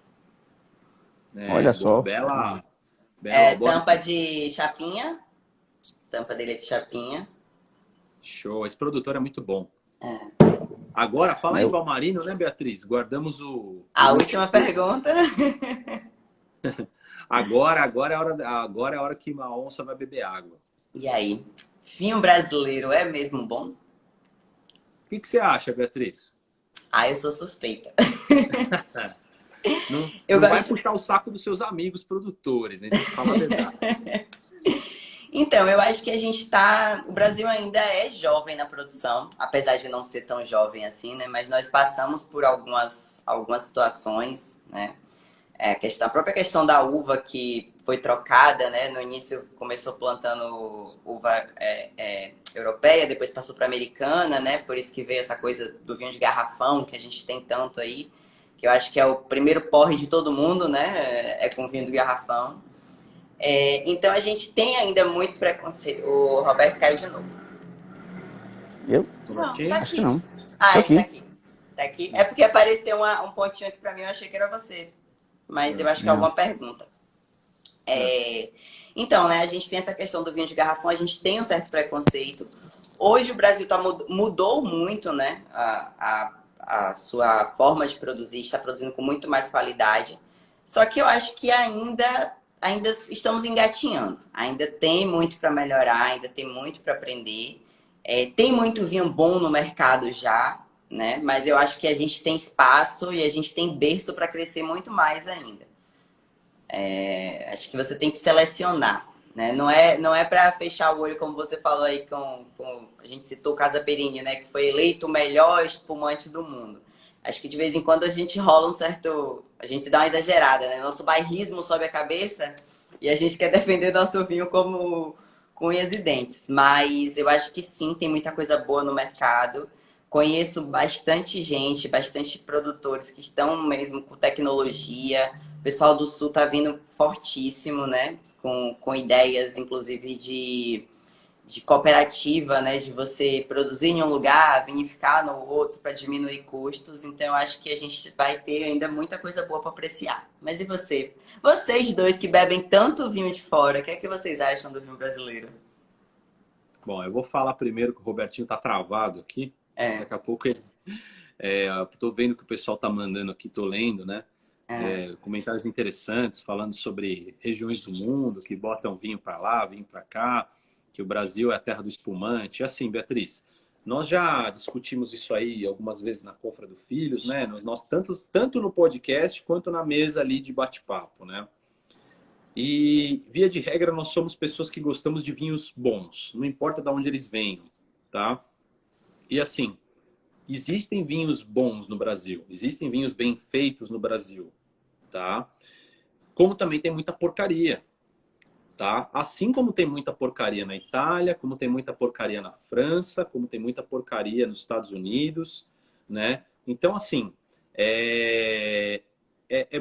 [SPEAKER 2] É,
[SPEAKER 3] olha só.
[SPEAKER 2] bela, bela,
[SPEAKER 1] É
[SPEAKER 2] ó, boa
[SPEAKER 1] tampa
[SPEAKER 2] noite.
[SPEAKER 1] de chapinha. Tampa dele é de chapinha.
[SPEAKER 2] Show. Esse produtor é muito bom.
[SPEAKER 1] É.
[SPEAKER 2] Agora, fala
[SPEAKER 3] Mas
[SPEAKER 2] em
[SPEAKER 3] eu,
[SPEAKER 2] Valmarino, né, Beatriz? Guardamos o
[SPEAKER 1] A
[SPEAKER 2] último
[SPEAKER 1] última
[SPEAKER 2] por último.
[SPEAKER 1] pergunta.
[SPEAKER 2] Agora é a hora que uma onça vai beber água.
[SPEAKER 1] E aí? Vinho brasileiro é mesmo bom?
[SPEAKER 2] O que que você acha, Beatriz?
[SPEAKER 1] Ah, eu sou suspeita.
[SPEAKER 2] Não,
[SPEAKER 1] Eu
[SPEAKER 2] não vai
[SPEAKER 1] gosto.
[SPEAKER 2] puxar o saco dos seus amigos produtores, né? Tem que falar a verdade.
[SPEAKER 1] Então, eu acho que a gente tá. O Brasil ainda é jovem na produção, apesar de não ser tão jovem assim, né? Mas nós passamos por algumas situações, né? A própria questão da uva que foi trocada, né? No início começou plantando uva europeia, depois passou para americana, né? Por isso que veio essa coisa do vinho de garrafão que a gente tem tanto aí, que eu acho que é o primeiro porre de todo mundo, né? É com vinho do garrafão. Então a gente tem ainda muito preconceito. O Roberto caiu de novo.
[SPEAKER 3] eu
[SPEAKER 1] Não, tá
[SPEAKER 2] Robertinho?
[SPEAKER 3] acho que
[SPEAKER 1] aqui.
[SPEAKER 3] não.
[SPEAKER 1] Ah,
[SPEAKER 3] Tô
[SPEAKER 1] ele tá
[SPEAKER 3] aqui.
[SPEAKER 1] aqui. Tá aqui. É porque apareceu um pontinho aqui pra mim, eu achei que era você. Mas eu
[SPEAKER 2] Ah,
[SPEAKER 1] acho que é
[SPEAKER 3] Não.
[SPEAKER 1] alguma pergunta.
[SPEAKER 2] ah.
[SPEAKER 1] É, Então, né, a gente tem essa questão do vinho de garrafão, a gente tem um certo preconceito. Hoje o Brasil mudou muito, né, a sua forma de produzir, está produzindo com muito mais qualidade. Só que eu acho que ainda estamos engatinhando. Ainda tem muito para melhorar, ainda tem muito para aprender. Tem muito vinho bom no mercado já, né? Mas eu acho que a gente tem espaço e a gente tem berço para crescer muito mais ainda. Acho que você tem que selecionar, né? Não é para fechar o olho, como você falou aí a gente citou o Casa Perini, né? Que foi eleito o melhor espumante do mundo. Acho que de vez em quando a gente rola um certo, a gente dá uma exagerada, né? Nosso bairrismo sobe a cabeça e a gente quer defender nosso vinho como com unhas e dentes. Mas eu acho que sim, tem muita coisa boa no mercado. Conheço bastante gente, bastante produtores que estão mesmo com tecnologia. O pessoal do Sul tá vindo fortíssimo, né? Com ideias, inclusive, de cooperativa, né? De você produzir em um lugar, vinificar no outro para diminuir custos. Então, eu acho que a gente vai ter ainda muita coisa boa para apreciar. Mas e você? Vocês dois que bebem tanto vinho de fora, o que é que vocês acham do vinho brasileiro?
[SPEAKER 2] Bom, eu vou falar primeiro que o Robertinho tá travado aqui.
[SPEAKER 1] É,
[SPEAKER 2] Daqui a pouco eu tô vendo que o pessoal tá mandando aqui, tô lendo, né?
[SPEAKER 1] é,
[SPEAKER 2] Comentários interessantes falando sobre regiões do mundo que botam vinho para lá, vinho para cá, que o Brasil é a terra do espumante. E assim, Beatriz, nós já discutimos isso aí algumas vezes na Confra do Filhos, né? Tanto no podcast quanto na mesa ali de bate-papo, né? E, via de regra, nós somos pessoas que gostamos de vinhos bons, não importa de onde eles venham, tá? E assim, existem vinhos bons no Brasil, existem vinhos bem feitos no Brasil, tá? Como também tem muita porcaria, tá? Assim como tem muita porcaria na Itália, como tem muita porcaria na França, como tem muita porcaria nos Estados Unidos, né? Então, assim, é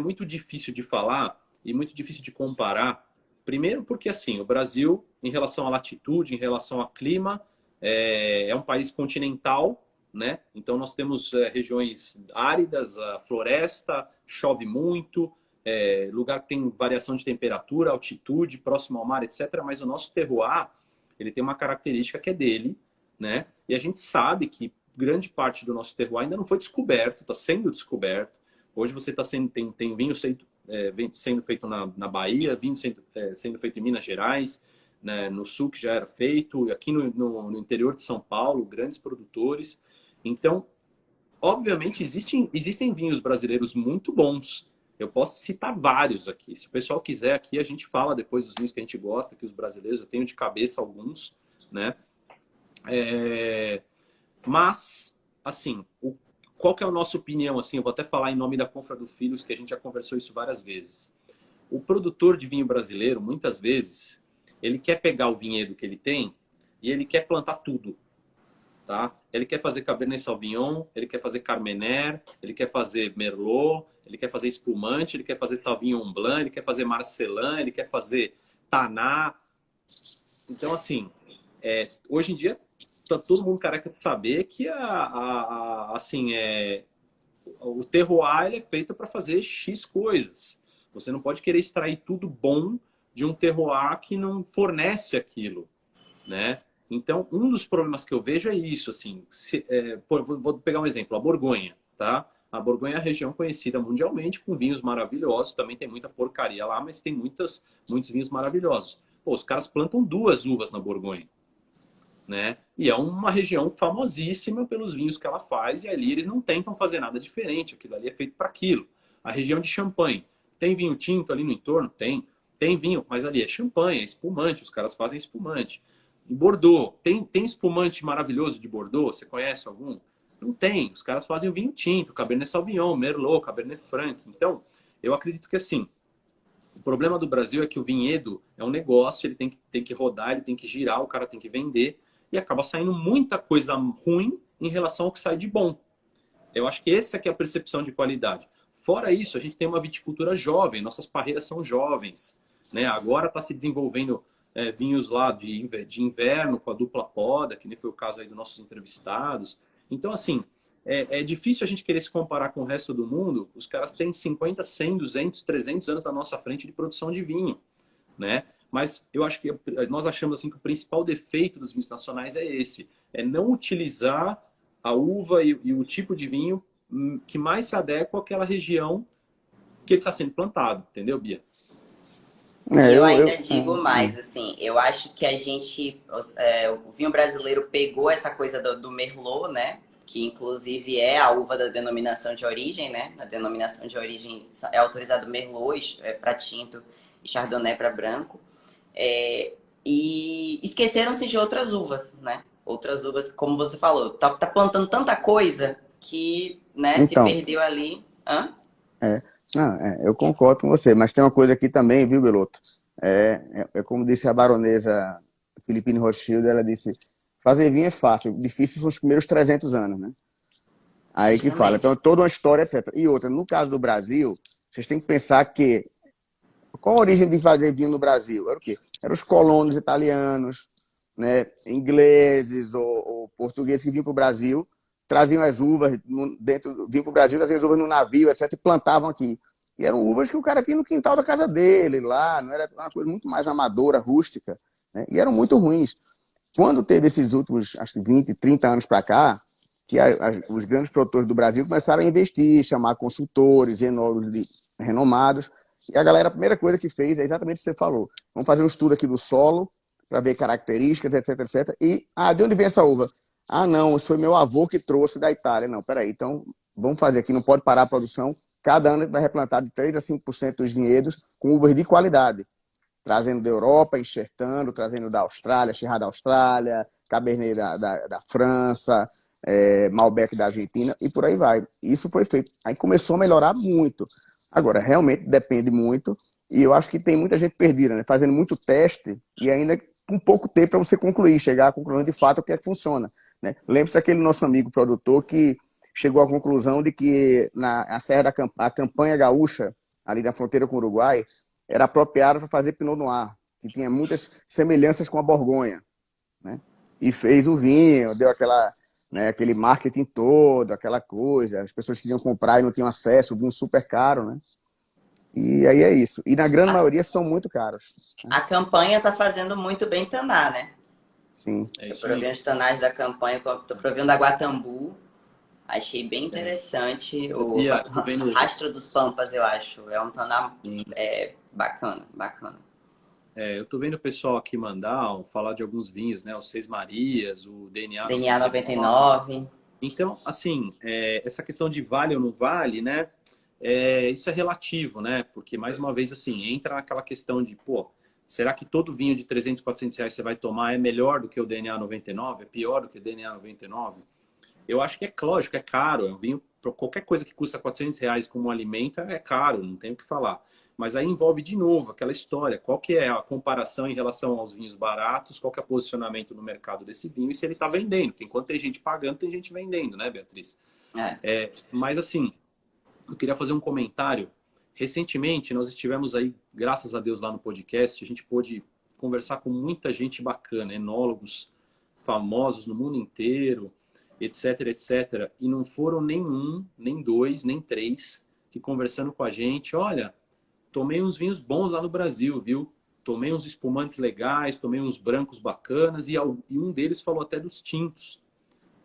[SPEAKER 2] muito difícil de falar e muito difícil de comparar. Primeiro porque, assim, o Brasil, em relação à latitude, em relação ao clima, é um país continental, né? Então, nós temos regiões áridas, a floresta, chove muito, lugar que tem variação de temperatura, altitude, próximo ao mar, etc. Mas o nosso terroir, ele tem uma característica que é dele, né? E a gente sabe que grande parte do nosso terroir ainda não foi descoberto, está sendo descoberto. Hoje você tem vinho sendo feito na Bahia, vinho sendo feito em Minas Gerais, né, no sul que já era feito, aqui no interior de São Paulo, grandes produtores. Então, obviamente, existem vinhos brasileiros muito bons. Eu posso citar vários aqui. Se o pessoal quiser aqui, a gente fala depois dos vinhos que a gente gosta, que os brasileiros, eu tenho de cabeça alguns, né? Mas, assim, qual que é a nossa opinião? Assim, eu vou até falar em nome da Confra do Filhos, que a gente já conversou isso várias vezes. O produtor de vinho brasileiro, muitas vezes, ele quer pegar o vinhedo que ele tem e ele quer plantar tudo. Tá? Ele quer fazer Cabernet Sauvignon, ele quer fazer Carmener, ele quer fazer Merlot, ele quer fazer espumante, ele quer fazer Sauvignon Blanc, ele quer fazer Marcelin, ele quer fazer Taná. Então, assim, hoje em dia tá todo mundo careca de saber que o terroir ele é feito para fazer X coisas. Você não pode querer extrair tudo bom de um terroir que não fornece aquilo, né? Então, um dos problemas que eu vejo é isso, assim, vou pegar um exemplo, a Borgonha, tá? A Borgonha é a região conhecida mundialmente com vinhos maravilhosos, também tem muita porcaria lá, mas tem muitos vinhos maravilhosos. Pô, os caras plantam 2 uvas na Borgonha, né? E é uma região famosíssima pelos vinhos que ela faz, e ali eles não tentam fazer nada diferente, aquilo ali é feito para aquilo. A região de Champagne, tem vinho tinto ali no entorno? Tem vinho, mas ali é champanhe, é espumante, os caras fazem espumante. Em Bordeaux, tem espumante maravilhoso de Bordeaux? Você conhece algum? Não tem. Os caras fazem o vinho tinto, Cabernet Sauvignon, Merlot, Cabernet Franc. Então, eu acredito que assim, o problema do Brasil é que o vinhedo é um negócio, ele tem que rodar, ele tem que girar, o cara tem que vender, e acaba saindo muita coisa ruim em relação ao que sai de bom. Eu acho que essa aqui é a percepção de qualidade. Fora isso, a gente tem uma viticultura jovem, nossas parreiras são jovens, né? Agora está se desenvolvendo vinhos lá de inverno com a dupla poda, que nem foi o caso aí dos nossos entrevistados. Então, assim, é difícil a gente querer se comparar com o resto do mundo. Os caras têm 50, 100, 200, 300 anos à nossa frente de produção de vinho, né? Mas eu acho que nós achamos assim que o principal defeito dos vinhos nacionais é esse, é não utilizar a uva e o tipo de vinho que mais se adequa àquela região que ele está sendo plantado, entendeu, Bia?
[SPEAKER 1] E eu
[SPEAKER 3] Eu,
[SPEAKER 1] ainda digo mais, assim, eu acho que o vinho brasileiro pegou essa coisa do Merlot, né? Que inclusive é a uva da denominação de origem, né? A denominação de origem é autorizado Merlot para tinto e Chardonnay para branco. E esqueceram-se de outras uvas, né? Outras uvas, como você falou, tá plantando tanta coisa que, né, se
[SPEAKER 3] então,
[SPEAKER 1] perdeu ali. Hã?
[SPEAKER 3] é, não, eu concordo com você, mas tem uma coisa aqui também, viu, Beloto? Como disse a baronesa Philippine Rothschild, ela disse, fazer vinho é fácil, difícil são os primeiros 300 anos, né? Aí que fala. Então,
[SPEAKER 1] Justamente.
[SPEAKER 3] toda uma história, etc. E outra, no caso do Brasil, vocês têm que pensar que qual a origem de fazer vinho no Brasil? Era o quê? Eram os colonos italianos, né, ingleses ou portugueses que vinham para o Brasil, traziam as uvas vinham para o Brasil, traziam as uvas no navio, etc., e plantavam aqui. E eram uvas que o cara tinha no quintal da casa dele, lá, não era uma coisa muito mais amadora, rústica, né? E eram muito ruins. Quando teve esses últimos, acho que 20, 30 anos para cá, que os grandes produtores do Brasil começaram a investir, chamar consultores, enólogos renomados, e a galera, a primeira coisa que fez é exatamente o que você falou. Vamos fazer um estudo aqui do solo, para ver características, etc, etc. E, de onde vem essa uva? Ah, não, isso foi meu avô que trouxe da Itália. Não, peraí, então vamos fazer aqui, não pode parar a produção. Cada ano vai replantar de 3 a 5% dos vinhedos com uvas de qualidade. Trazendo da Europa, enxertando, trazendo da Austrália, Syrah da Austrália, Cabernet da França, Malbec da Argentina, e por aí vai. Isso foi feito. Aí começou a melhorar muito. Agora, realmente depende muito, e eu acho que tem muita gente perdida, né? Fazendo muito teste e ainda com pouco tempo para você concluir, chegar à conclusão de fato o que é que funciona, né? Lembre-se daquele nosso amigo produtor que chegou à conclusão de que a Serra a Campanha Gaúcha, ali na fronteira com o Uruguai, era apropriada para fazer Pinot Noir, que tinha muitas semelhanças com a Borgonha, né? E fez o vinho, deu aquele marketing todo, aquela coisa, as pessoas queriam comprar e não tinham acesso, o vinho super caro, né? E aí é isso. E na grande
[SPEAKER 1] A,
[SPEAKER 3] maioria são muito caros, né?
[SPEAKER 1] a campanha tá fazendo muito bem Taná, né?
[SPEAKER 3] Sim.
[SPEAKER 2] É
[SPEAKER 1] Tô
[SPEAKER 2] isso aí.
[SPEAKER 1] provendo os tanais da campanha, tô provendo a Guatambu. Achei bem interessante. O
[SPEAKER 2] Bia, tô vendo.
[SPEAKER 1] Rastro dos Pampas, eu acho. É um taná bacana, bacana.
[SPEAKER 2] Eu tô vendo o pessoal aqui mandar, falar de alguns vinhos, né? O Seis Marias, o DNA
[SPEAKER 1] DNA
[SPEAKER 2] 99.
[SPEAKER 1] 99.
[SPEAKER 2] Então, assim, essa questão de vale ou não vale, né? Isso é relativo, né? Porque, mais uma vez, assim, entra naquela questão de, pô, será que todo vinho de 300, 400 reais você vai tomar é melhor do que o DNA 99? É pior do que o DNA 99? Eu acho que é lógico, é caro. É um vinho, qualquer coisa que custa 400 reais como alimento é caro, não tem o que falar. Mas aí envolve de novo aquela história. Qual que é a comparação em relação aos vinhos baratos? Qual que é o posicionamento no mercado desse vinho e se ele está vendendo? Porque enquanto tem gente pagando, tem gente vendendo, né, Beatriz? Mas assim, eu queria fazer um comentário. Recentemente, nós estivemos aí, graças a Deus, lá no podcast. A gente pôde conversar com muita gente bacana, enólogos famosos no mundo inteiro, etc, etc. E não foram nem um, nem dois, nem três que conversando com a gente, olha, tomei uns vinhos bons lá no Brasil, viu? Tomei uns espumantes legais, tomei uns brancos bacanas e um deles falou até dos tintos,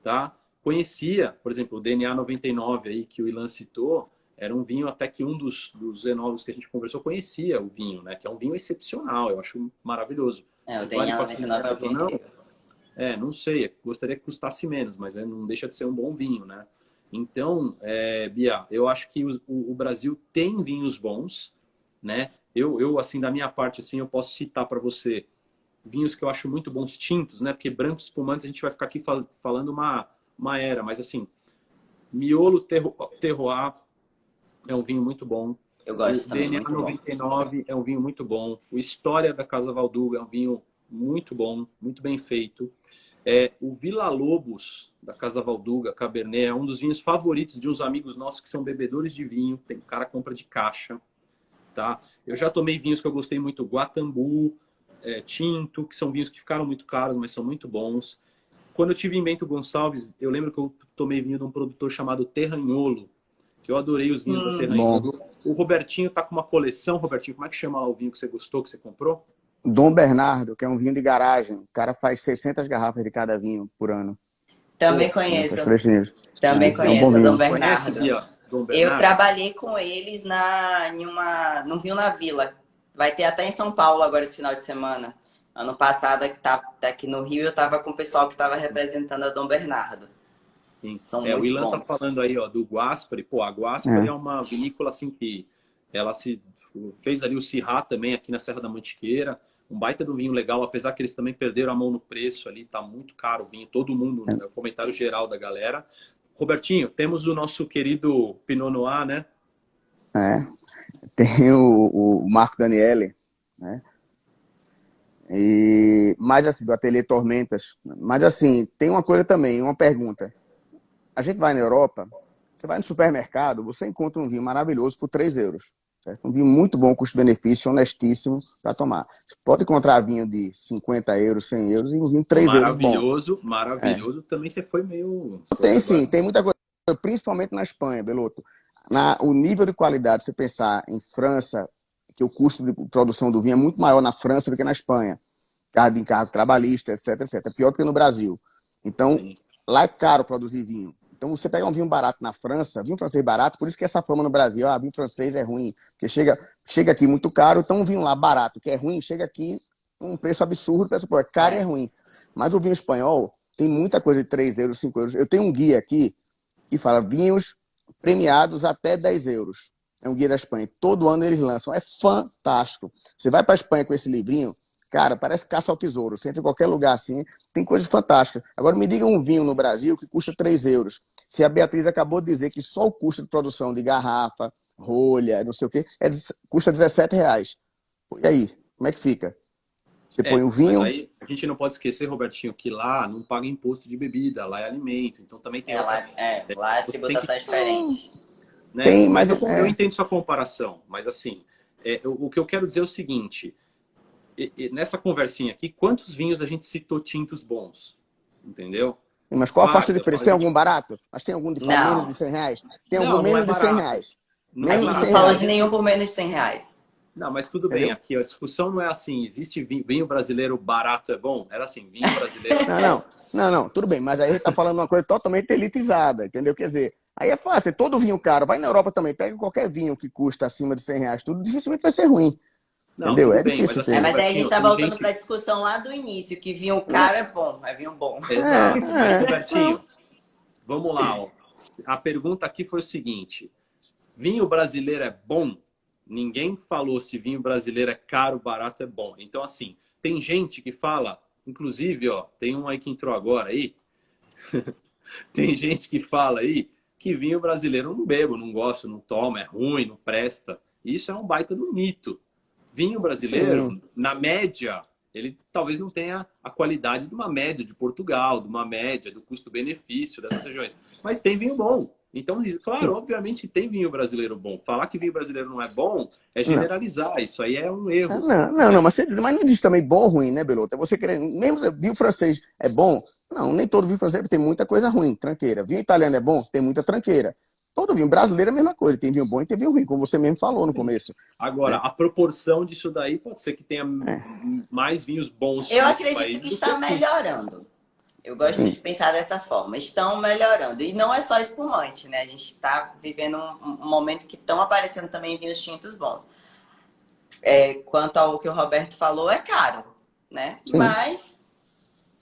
[SPEAKER 2] tá? Conhecia, por exemplo, o DNA 99 aí que o Ilan citou, era um vinho até que um dos enólogos que a gente conversou conhecia o vinho, né? Que é um vinho excepcional, eu acho maravilhoso.
[SPEAKER 1] O
[SPEAKER 2] Se vale
[SPEAKER 1] DNA
[SPEAKER 2] 400
[SPEAKER 1] 99 é
[SPEAKER 2] reais ou
[SPEAKER 1] bem
[SPEAKER 2] não,
[SPEAKER 1] incrível.
[SPEAKER 2] não sei, gostaria que custasse menos, mas não deixa de ser um bom vinho, né? Então, Bia, eu acho que o Brasil tem vinhos bons, né? Eu, assim, da minha parte, assim, eu posso citar para você vinhos que eu acho muito bons tintos, né? Porque brancos espumantes a gente vai ficar aqui falando uma era, mas assim, Miolo Terroir é um vinho muito bom.
[SPEAKER 1] Eu
[SPEAKER 2] O
[SPEAKER 1] gosto também,
[SPEAKER 2] DNA
[SPEAKER 1] muito bom.
[SPEAKER 2] 99 é um vinho muito bom. O História da Casa Valduga é um vinho muito bom, muito bem feito. O Vila Lobos da Casa Valduga, Cabernet, é um dos vinhos favoritos de uns amigos nossos que são bebedores de vinho. Tem cara que compra de caixa, tá? Eu já tomei vinhos que eu gostei muito, Guatambu, Tinto, que são vinhos que ficaram muito caros, mas são muito bons. Quando eu tive em Bento Gonçalves, eu lembro que eu tomei vinho de um produtor chamado Terranholo, que eu adorei os vinhos da
[SPEAKER 3] Bom.
[SPEAKER 2] Terranholo. O Robertinho tá com uma coleção. Robertinho, como é que chama lá o vinho que você gostou, que você comprou?
[SPEAKER 3] Dom Bernardo, que é um vinho de garagem. O cara faz 600 garrafas de cada vinho por ano.
[SPEAKER 1] Também
[SPEAKER 2] Pô,
[SPEAKER 3] Faz
[SPEAKER 1] conheço.
[SPEAKER 3] 3 vinhos.
[SPEAKER 1] Também
[SPEAKER 3] É um bom
[SPEAKER 1] conheço, Dom
[SPEAKER 3] vinho.
[SPEAKER 2] conhece,
[SPEAKER 1] Bernardo.
[SPEAKER 2] Bia, Dom
[SPEAKER 1] Eu
[SPEAKER 2] Bernardo?
[SPEAKER 1] trabalhei com eles num vinho na Vila. Vai ter até em São Paulo agora esse final de semana. Ano passado, tá aqui no Rio, eu tava com o pessoal que tava representando a Dom Bernardo.
[SPEAKER 2] Sim.
[SPEAKER 1] São
[SPEAKER 2] O
[SPEAKER 1] muito
[SPEAKER 2] Ilan tá
[SPEAKER 1] bons.
[SPEAKER 2] falando aí, ó, do Guaspari. Pô, a Guaspari é uma vinícola assim que ela se fez ali o Syrah também aqui na Serra da Mantiqueira. Um baita do vinho legal, apesar que eles também perderam a mão no preço ali, tá muito caro o vinho, todo mundo, né, o comentário geral da galera. Robertinho, temos o nosso querido Pinot Noir, né?
[SPEAKER 3] Tem o Marco Daniele, né? Mas assim, do Ateliê Tormentas. Mas assim, tem uma coisa também, uma pergunta. A gente vai na Europa, você vai no supermercado, você encontra um vinho maravilhoso por 3 euros. Certo? Um vinho muito bom, custo-benefício, honestíssimo para tomar. Você pode encontrar vinho de 50 euros, 100 euros e um vinho de 3 euros bom.
[SPEAKER 2] Maravilhoso, maravilhoso. Também você foi meio...
[SPEAKER 3] Tem sim, tem muita coisa, principalmente na Espanha, Beloto. O nível de qualidade, se você pensar em França, que o custo de produção do vinho é muito maior na França do que na Espanha. Cargo de encargo trabalhista, etc, etc. É pior do que no Brasil. Então,
[SPEAKER 2] Sim.
[SPEAKER 3] lá é caro produzir vinho. Então, você pega um vinho barato na França, vinho francês barato, por isso que essa fama no Brasil, vinho francês é ruim, porque chega aqui muito caro, então um vinho lá barato, que é ruim, chega aqui um preço absurdo, pensa, pô, é caro e é ruim. Mas o vinho espanhol tem muita coisa de 3 euros, 5 euros. Eu tenho um guia aqui que fala vinhos premiados até 10 euros. É um guia da Espanha. Todo ano eles lançam. É fantástico. Você vai para a Espanha com esse livrinho, cara, parece caça ao tesouro. Você entra em qualquer lugar assim, tem coisas fantásticas. Agora me diga um vinho no Brasil que custa 3 euros. Se a Beatriz acabou de dizer que só o custo de produção de garrafa, rolha, não sei o quê, custa 17 reais. E aí, como é que fica? Você põe o vinho...
[SPEAKER 2] Mas aí a gente não pode esquecer, Robertinho, que lá não paga imposto de bebida, lá é alimento. Então também tem...
[SPEAKER 1] Lá a tributação é diferente.
[SPEAKER 2] Né?
[SPEAKER 3] Tem,
[SPEAKER 2] mas
[SPEAKER 3] mas
[SPEAKER 2] eu entendo sua comparação. Mas assim, o que eu quero dizer é o seguinte... nessa conversinha aqui, quantos vinhos a gente citou tintos bons? Entendeu?
[SPEAKER 3] Mas qual a faixa de preço? Tem algum barato? Mas tem algum de menos de 100 reais? Tem algum menos de 100 reais?
[SPEAKER 2] Não é
[SPEAKER 1] A gente
[SPEAKER 3] Menos de
[SPEAKER 1] não
[SPEAKER 3] 100
[SPEAKER 1] falou
[SPEAKER 3] reais.
[SPEAKER 1] de nenhum por menos de 100 reais.
[SPEAKER 2] Não, mas tudo bem,
[SPEAKER 3] entendeu?
[SPEAKER 2] aqui a discussão não é assim, existe vinho brasileiro barato é bom? Era assim, vinho brasileiro é
[SPEAKER 3] Não,
[SPEAKER 2] bom.
[SPEAKER 3] não, não, não, tudo bem, mas aí a gente tá falando uma coisa totalmente elitizada, entendeu? Quer dizer, aí é fácil, todo vinho caro, vai na Europa também, pega qualquer vinho que custa acima de R$ 100, tudo dificilmente vai ser ruim,
[SPEAKER 2] Não,
[SPEAKER 3] entendeu?
[SPEAKER 2] tudo
[SPEAKER 3] É
[SPEAKER 2] bem, mas
[SPEAKER 3] difícil
[SPEAKER 2] assim,
[SPEAKER 3] ter.
[SPEAKER 1] Mas aí a gente
[SPEAKER 2] Robertinho,
[SPEAKER 1] tá
[SPEAKER 2] tem
[SPEAKER 1] voltando para a
[SPEAKER 2] gente...
[SPEAKER 1] discussão lá do início, que vinho
[SPEAKER 3] Não,
[SPEAKER 1] caro é bom, é vinho bom.
[SPEAKER 2] Exato, mas
[SPEAKER 3] não,
[SPEAKER 2] Robertinho, vamos lá, ó. A pergunta aqui foi o seguinte, vinho brasileiro é bom? Ninguém falou se vinho brasileiro é caro, barato, é bom. Então, assim, tem gente que fala, inclusive, ó, tem um aí que entrou agora aí, tem gente que fala aí que vinho brasileiro eu não bebo, não gosto, não tomo, é ruim, não presta. Isso é um baita do mito. Vinho
[SPEAKER 3] sim.
[SPEAKER 2] brasileiro, na média, ele talvez não tenha a qualidade de uma média de Portugal, de uma média do custo-benefício dessas regiões. Mas tem vinho bom. Então, claro, obviamente tem vinho brasileiro bom. Falar que vinho brasileiro não é bom é
[SPEAKER 3] Não.
[SPEAKER 2] generalizar. Isso aí é um erro,
[SPEAKER 3] Não, não, não,
[SPEAKER 2] né?
[SPEAKER 3] mas não existe também bom ou ruim, né, Beloto? É você querer, mesmo vinho francês é bom? Não, nem todo vinho francês tem muita coisa ruim, tranqueira. Vinho italiano é bom? Tem muita tranqueira. Todo vinho brasileiro é a mesma coisa, tem vinho bom e tem vinho ruim, como você mesmo falou no começo,
[SPEAKER 2] Agora,
[SPEAKER 3] né?
[SPEAKER 2] a proporção disso daí pode ser que tenha
[SPEAKER 3] É,
[SPEAKER 2] mais vinhos bons
[SPEAKER 1] Eu
[SPEAKER 2] nesses
[SPEAKER 1] acredito que
[SPEAKER 2] países do que
[SPEAKER 1] está
[SPEAKER 2] aqui.
[SPEAKER 1] melhorando. Eu gosto de
[SPEAKER 3] sim,
[SPEAKER 1] pensar dessa forma. Estão melhorando. E não é só espumante, né? A gente está vivendo um momento que estão aparecendo também vinhos tintos bons. Quanto ao que o Roberto falou, é caro, né?
[SPEAKER 3] sim.
[SPEAKER 1] Mas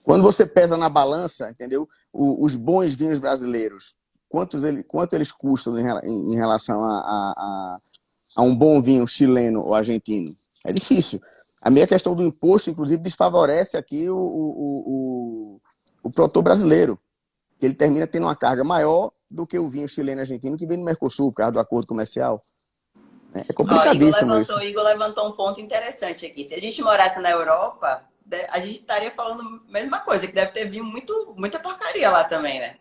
[SPEAKER 3] Quando você pesa na balança, entendeu? Os bons vinhos brasileiros, quanto eles custam em relação a um bom vinho chileno ou argentino? É difícil. A minha questão do imposto, inclusive, desfavorece aqui o produtor brasileiro, que ele termina tendo uma carga maior do que o vinho chileno e argentino que vem do Mercosul, por causa do acordo comercial. É
[SPEAKER 1] ó,
[SPEAKER 3] complicadíssimo isso.
[SPEAKER 1] Igor levantou um ponto interessante aqui. Se a gente morasse na Europa, a gente estaria falando a mesma coisa, que deve ter vinho muita porcaria lá também, né?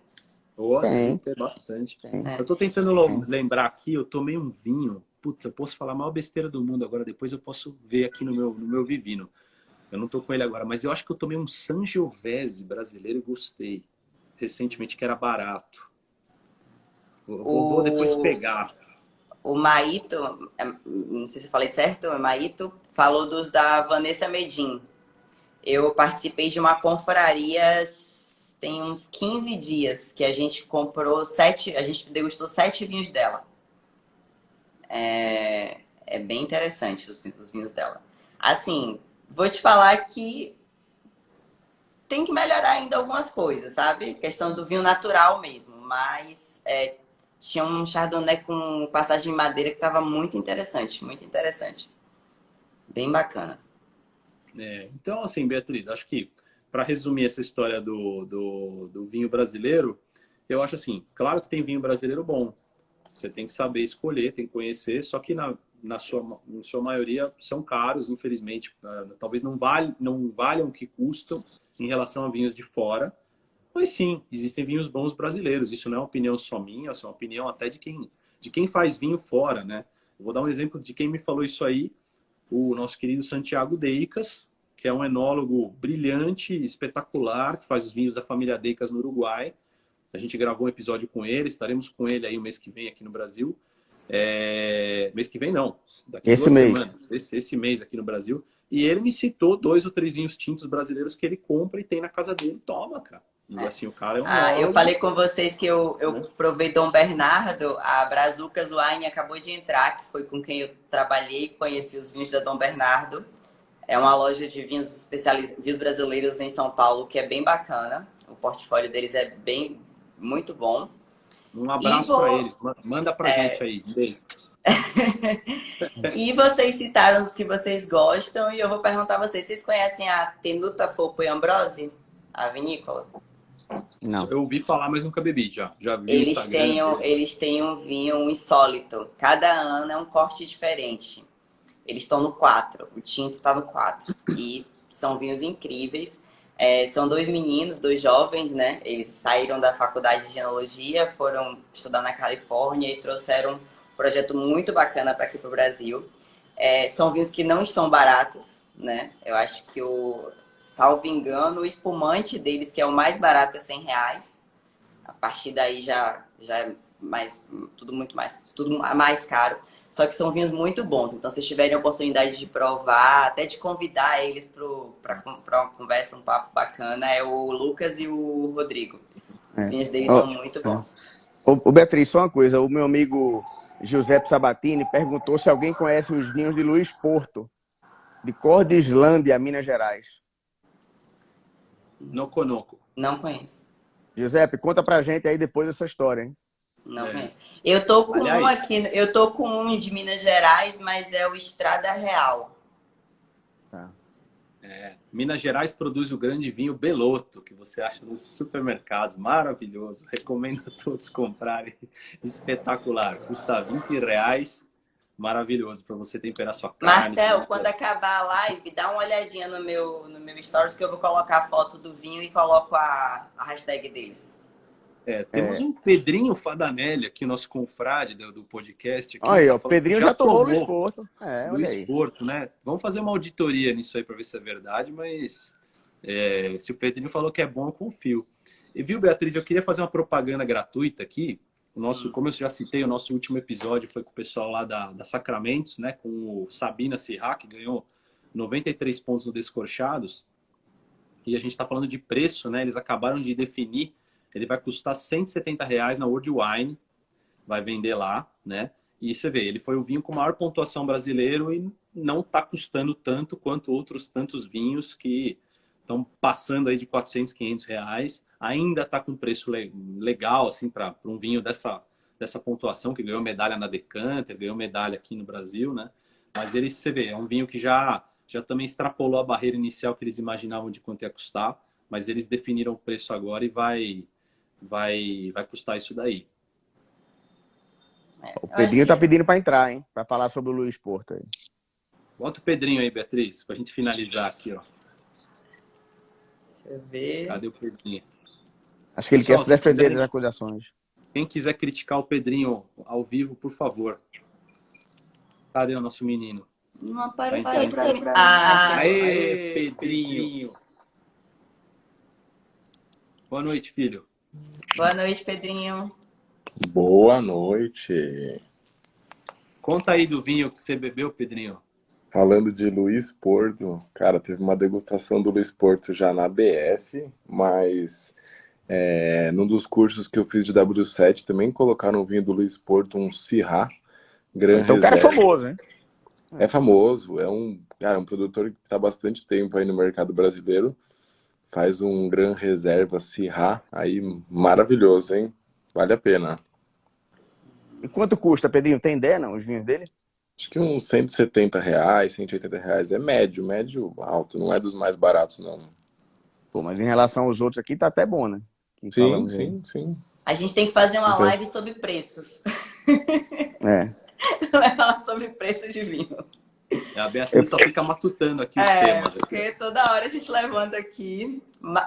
[SPEAKER 2] Oh, deve
[SPEAKER 3] Tem,
[SPEAKER 2] ter bastante.
[SPEAKER 3] tem,
[SPEAKER 1] É.
[SPEAKER 2] Eu tô tentando
[SPEAKER 3] tem.
[SPEAKER 2] lembrar aqui, eu tomei um vinho. Putz, eu posso falar a maior besteira do mundo agora, depois eu posso ver aqui no meu Vivino. Eu não tô com ele agora, mas eu acho que eu tomei um Sangiovese brasileiro e gostei. Recentemente, que era barato. Vou depois
[SPEAKER 1] O,
[SPEAKER 2] pegar.
[SPEAKER 1] o Maíto, não sei se eu falei certo, o Maíto falou dos da Vanessa Medin. Eu participei de uma confraria tem uns 15 dias que a gente comprou a gente degustou 7 vinhos dela. É bem interessante os vinhos dela. Assim, vou te falar que tem que melhorar ainda algumas coisas, sabe? Questão do vinho natural mesmo, mas tinha um Chardonnay com passagem de madeira que estava muito interessante, muito interessante. Bem bacana.
[SPEAKER 2] Então, assim, Beatriz, acho que para resumir essa história do vinho brasileiro, eu acho assim, claro que tem vinho brasileiro bom. Você tem que saber escolher, tem que conhecer, só que na sua maioria são caros, infelizmente. Talvez não valham o que custam em relação a vinhos de fora. Mas sim, existem vinhos bons brasileiros. Isso não é uma opinião só minha, isso é uma opinião até de quem faz vinho fora, né? Eu vou dar um exemplo de quem me falou isso aí, o nosso querido Santiago Deicas, que é um enólogo brilhante, espetacular, que faz os vinhos da família Deicas no Uruguai. A gente gravou um episódio com ele, estaremos com ele aí o mês que vem aqui no Brasil. Mês que vem não, daqui
[SPEAKER 3] Esse
[SPEAKER 2] 2
[SPEAKER 3] mês.
[SPEAKER 2] semanas, esse mês aqui no Brasil. E ele me citou 2 ou 3 vinhos tintos brasileiros que ele compra e tem na casa dele. Toma, cara. E assim, o cara é um
[SPEAKER 1] Eu
[SPEAKER 2] enólogo,
[SPEAKER 1] falei com vocês que eu
[SPEAKER 2] né?
[SPEAKER 1] provei Dom Bernardo, a Brazucas Wine acabou de entrar, que foi com quem eu trabalhei e conheci os vinhos da Dom Bernardo. É uma loja de vinhos brasileiros em São Paulo que é bem bacana. O portfólio deles é muito bom.
[SPEAKER 2] Um
[SPEAKER 1] E
[SPEAKER 2] abraço para
[SPEAKER 1] vou
[SPEAKER 2] ele. Manda pra gente aí. Um beijo.
[SPEAKER 1] E vocês citaram os que vocês gostam e eu vou perguntar a vocês. Vocês conhecem a Tenuta Foco e Ambrose? A vinícola?
[SPEAKER 3] Não.
[SPEAKER 2] Eu ouvi falar, mas nunca bebi já. Já vi o Instagram deles.
[SPEAKER 1] Eles têm um vinho insólito. Cada ano é um corte diferente. Eles estão no 4. O tinto está no 4. E são vinhos incríveis. São 2 meninos, 2 jovens, né? Eles saíram da faculdade de enologia, foram estudar na Califórnia e trouxeram um projeto muito bacana para aqui para o Brasil. São vinhos que não estão baratos, né? Eu acho que salvo engano, o espumante deles, que é o mais barato, é R$ 100. A partir daí já é tudo mais caro. Só que são vinhos muito bons. Então, se vocês tiverem a oportunidade de provar, até de convidar eles para uma conversa, um papo bacana, é o Lucas e o Rodrigo. Os
[SPEAKER 3] É.
[SPEAKER 1] vinhos deles
[SPEAKER 3] Ó,
[SPEAKER 1] são muito
[SPEAKER 3] é.
[SPEAKER 1] bons.
[SPEAKER 3] Ô, Beatriz, só uma coisa. O meu amigo Giuseppe Sabatini perguntou se alguém conhece os vinhos de Luiz Porto, de Cordislândia, Minas Gerais.
[SPEAKER 2] Noconoco.
[SPEAKER 1] Não conheço.
[SPEAKER 3] Giuseppe, conta pra gente aí depois essa história, hein?
[SPEAKER 1] Não
[SPEAKER 2] É.
[SPEAKER 1] conheço. Eu tô com um
[SPEAKER 2] Aliás,
[SPEAKER 1] aqui, eu tô com um de Minas Gerais, mas é o Estrada Real.
[SPEAKER 3] Tá.
[SPEAKER 2] Minas Gerais produz o grande vinho Beloto, que você acha nos supermercados. Maravilhoso. Recomendo a todos comprarem. Espetacular. Custa R$ 20. Maravilhoso para você temperar sua carne.
[SPEAKER 1] Marcel, quando acabar a live, dá uma olhadinha no meu stories que eu vou colocar a foto do vinho e coloco a hashtag deles.
[SPEAKER 2] Temos um Pedrinho Fadanelli aqui, nosso confrade do podcast. Aqui,
[SPEAKER 3] Aí,
[SPEAKER 2] tá
[SPEAKER 3] ó,
[SPEAKER 2] falando que
[SPEAKER 3] Pedrinho já tomou o Luiz Porto. Olha
[SPEAKER 2] Luiz
[SPEAKER 3] aí.
[SPEAKER 2] Porto, né? Vamos fazer uma auditoria nisso aí para ver se é verdade, mas se o Pedrinho falou que é bom, eu confio. E viu, Beatriz, eu queria fazer uma propaganda gratuita aqui. Como eu já citei, o nosso último episódio foi com o pessoal lá da Sacramentos, né? Com o Sabina Sirra, que ganhou 93 pontos no Descorchados. E a gente está falando de preço, né? Eles acabaram de definir. Ele vai custar R$ 170 na World Wine. Vai vender lá, né? E você vê, ele foi o vinho com maior pontuação brasileiro e não está custando tanto quanto outros tantos vinhos que estão passando aí de 400, R$ 500. Ainda está com preço legal, assim, para um vinho dessa pontuação, que ganhou medalha na Decanter, ganhou medalha aqui no Brasil, né? Mas ele, você vê, é um vinho que já também extrapolou a barreira inicial que eles imaginavam de quanto ia custar, mas eles definiram o preço agora e vai custar isso daí.
[SPEAKER 3] O Pedrinho tá pedindo para entrar, hein? Para falar sobre o Luiz Porto aí.
[SPEAKER 2] Bota o Pedrinho aí, Beatriz, pra gente finalizar aqui, ó.
[SPEAKER 1] Deixa eu ver.
[SPEAKER 2] Cadê o Pedrinho?
[SPEAKER 3] Acho que ele
[SPEAKER 2] Pessoal,
[SPEAKER 3] quer se defender
[SPEAKER 2] quiserem,
[SPEAKER 3] das acusações.
[SPEAKER 2] quem quiser criticar o Pedrinho ao vivo, por favor. Cadê o nosso menino?
[SPEAKER 1] Não apareceu
[SPEAKER 2] Vai
[SPEAKER 1] pra mim. Ah,
[SPEAKER 2] Aê, Pedrinho! Boa noite, filho.
[SPEAKER 1] boa noite, Pedrinho.
[SPEAKER 4] Boa noite.
[SPEAKER 2] Conta aí do vinho que você bebeu, Pedrinho.
[SPEAKER 4] Falando de Luiz Porto, cara, teve uma degustação do Luiz Porto já na ABS, mas num dos cursos que eu fiz de W7 também colocaram o vinho do Luiz Porto, um Syrah Gran
[SPEAKER 3] Então o cara é
[SPEAKER 4] Reserva.
[SPEAKER 3] famoso, hein?
[SPEAKER 4] É famoso, é um produtor que está há bastante tempo aí no mercado brasileiro. Faz um Gran Reserva Syrah aí maravilhoso, hein? Vale a pena.
[SPEAKER 3] E quanto custa, Pedrinho? Tem ideia, não, os vinhos dele?
[SPEAKER 4] Acho que uns R$ 170, R$ 180. É médio alto, não é dos mais baratos, não.
[SPEAKER 3] Pô, mas em relação aos outros aqui, tá até bom, né? Que
[SPEAKER 4] Sim,
[SPEAKER 3] falamos aí.
[SPEAKER 4] sim.
[SPEAKER 1] A gente tem que fazer uma
[SPEAKER 4] Então-
[SPEAKER 1] live sobre preços.
[SPEAKER 3] É.
[SPEAKER 1] Não é falar sobre preço de vinho.
[SPEAKER 2] A Beatriz só fica matutando aqui os temas. Aqui.
[SPEAKER 1] Porque toda hora a gente levanta aqui,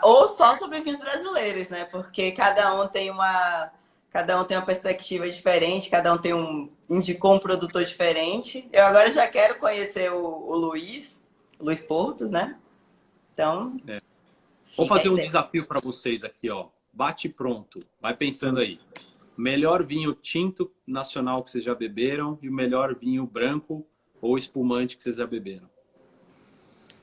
[SPEAKER 1] ou só sobre vinhos brasileiros, né? Porque cada um tem uma perspectiva diferente, cada um indicou um produtor diferente. Eu agora já quero conhecer o Luiz Portos, né? Então,
[SPEAKER 2] Vou
[SPEAKER 1] fica
[SPEAKER 2] fazer
[SPEAKER 1] a
[SPEAKER 2] um
[SPEAKER 1] ideia.
[SPEAKER 2] desafio para vocês aqui, ó. Bate pronto. Vai pensando aí. Melhor vinho tinto nacional que vocês já beberam e o melhor vinho branco ou espumante que vocês já beberam.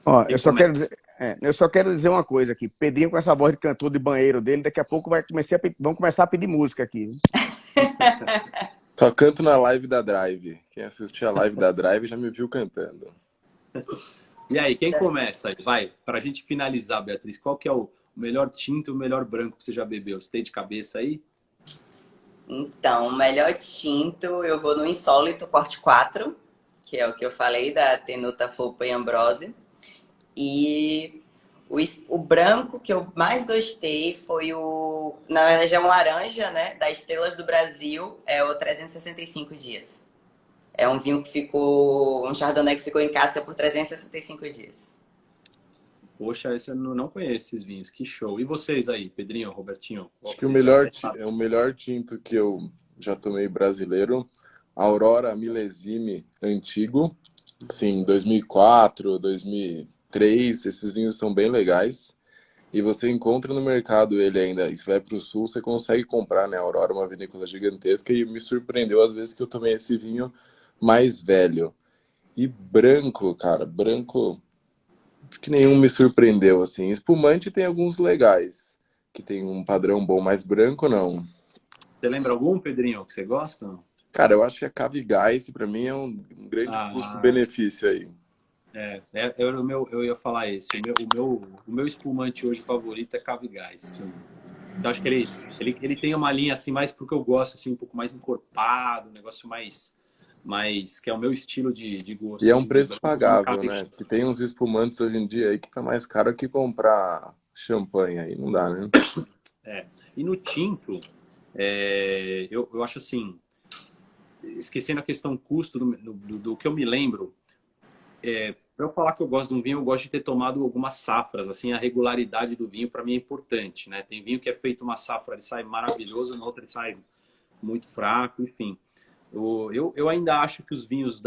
[SPEAKER 3] Ó,
[SPEAKER 2] Quem
[SPEAKER 3] eu só quero dizer uma coisa aqui. Pedrinho com essa voz de cantor de banheiro dele, daqui a pouco vão começar a pedir música aqui.
[SPEAKER 4] Só canto na live da Drive. Quem assistiu a live da Drive já me viu cantando.
[SPEAKER 2] E aí, quem começa aí? Vai, para a gente finalizar, Beatriz, qual que é o melhor tinto e o melhor branco que você já bebeu? Você tem de cabeça aí?
[SPEAKER 1] Então, o melhor tinto, eu vou no Insólito Corte 4, que é o que eu falei, da Tenuta Folpa e Ambrose. E o branco que eu mais gostei foi na verdade é um laranja, né, da Estrelas do Brasil, é o 365 dias. É um vinho um chardonnay que ficou em casca por 365 dias.
[SPEAKER 2] Poxa, esse eu não conheço esses vinhos. Que show. E vocês aí, Pedrinho, Robertinho?
[SPEAKER 4] Acho que o melhor tinto que eu já tomei brasileiro, Aurora Milesime antigo, assim, 2004, 2003, esses vinhos são bem legais. E você encontra no mercado ele ainda, e se vai para o sul, você consegue comprar, né? A Aurora é uma vinícola gigantesca e me surpreendeu às vezes que eu tomei esse vinho mais velho. E branco, cara, branco, acho que nenhum me surpreendeu, assim. Espumante tem alguns legais, que tem um padrão bom, mas branco não.
[SPEAKER 2] Você lembra algum, Pedrinho, que você gosta?
[SPEAKER 4] Cara, eu acho que a Cave Gás, pra mim, é um grande
[SPEAKER 2] Ah,
[SPEAKER 4] custo-benefício aí.
[SPEAKER 2] eu ia falar esse. O meu espumante hoje favorito é Cave Gás também. Eu acho que ele tem uma linha assim mais porque eu gosto, assim, um pouco mais encorpado, um negócio mais que é o meu estilo de
[SPEAKER 4] E
[SPEAKER 2] gosto,
[SPEAKER 4] é um
[SPEAKER 2] assim, de
[SPEAKER 4] preço
[SPEAKER 2] branco, de
[SPEAKER 4] pagável,
[SPEAKER 2] Cave
[SPEAKER 4] né? Que
[SPEAKER 2] Gás.
[SPEAKER 4] tem uns espumantes hoje em dia aí que tá mais caro que comprar champanhe aí, não dá, né?
[SPEAKER 2] É. E no tinto, eu acho assim, esquecendo a questão custo do que eu me lembro, para eu falar que eu gosto de um vinho, eu gosto de ter tomado algumas safras, assim, a regularidade do vinho para mim é importante, né? Tem vinho que é feito uma safra, ele sai maravilhoso, na outra ele sai muito fraco, enfim. Eu ainda acho que os vinhos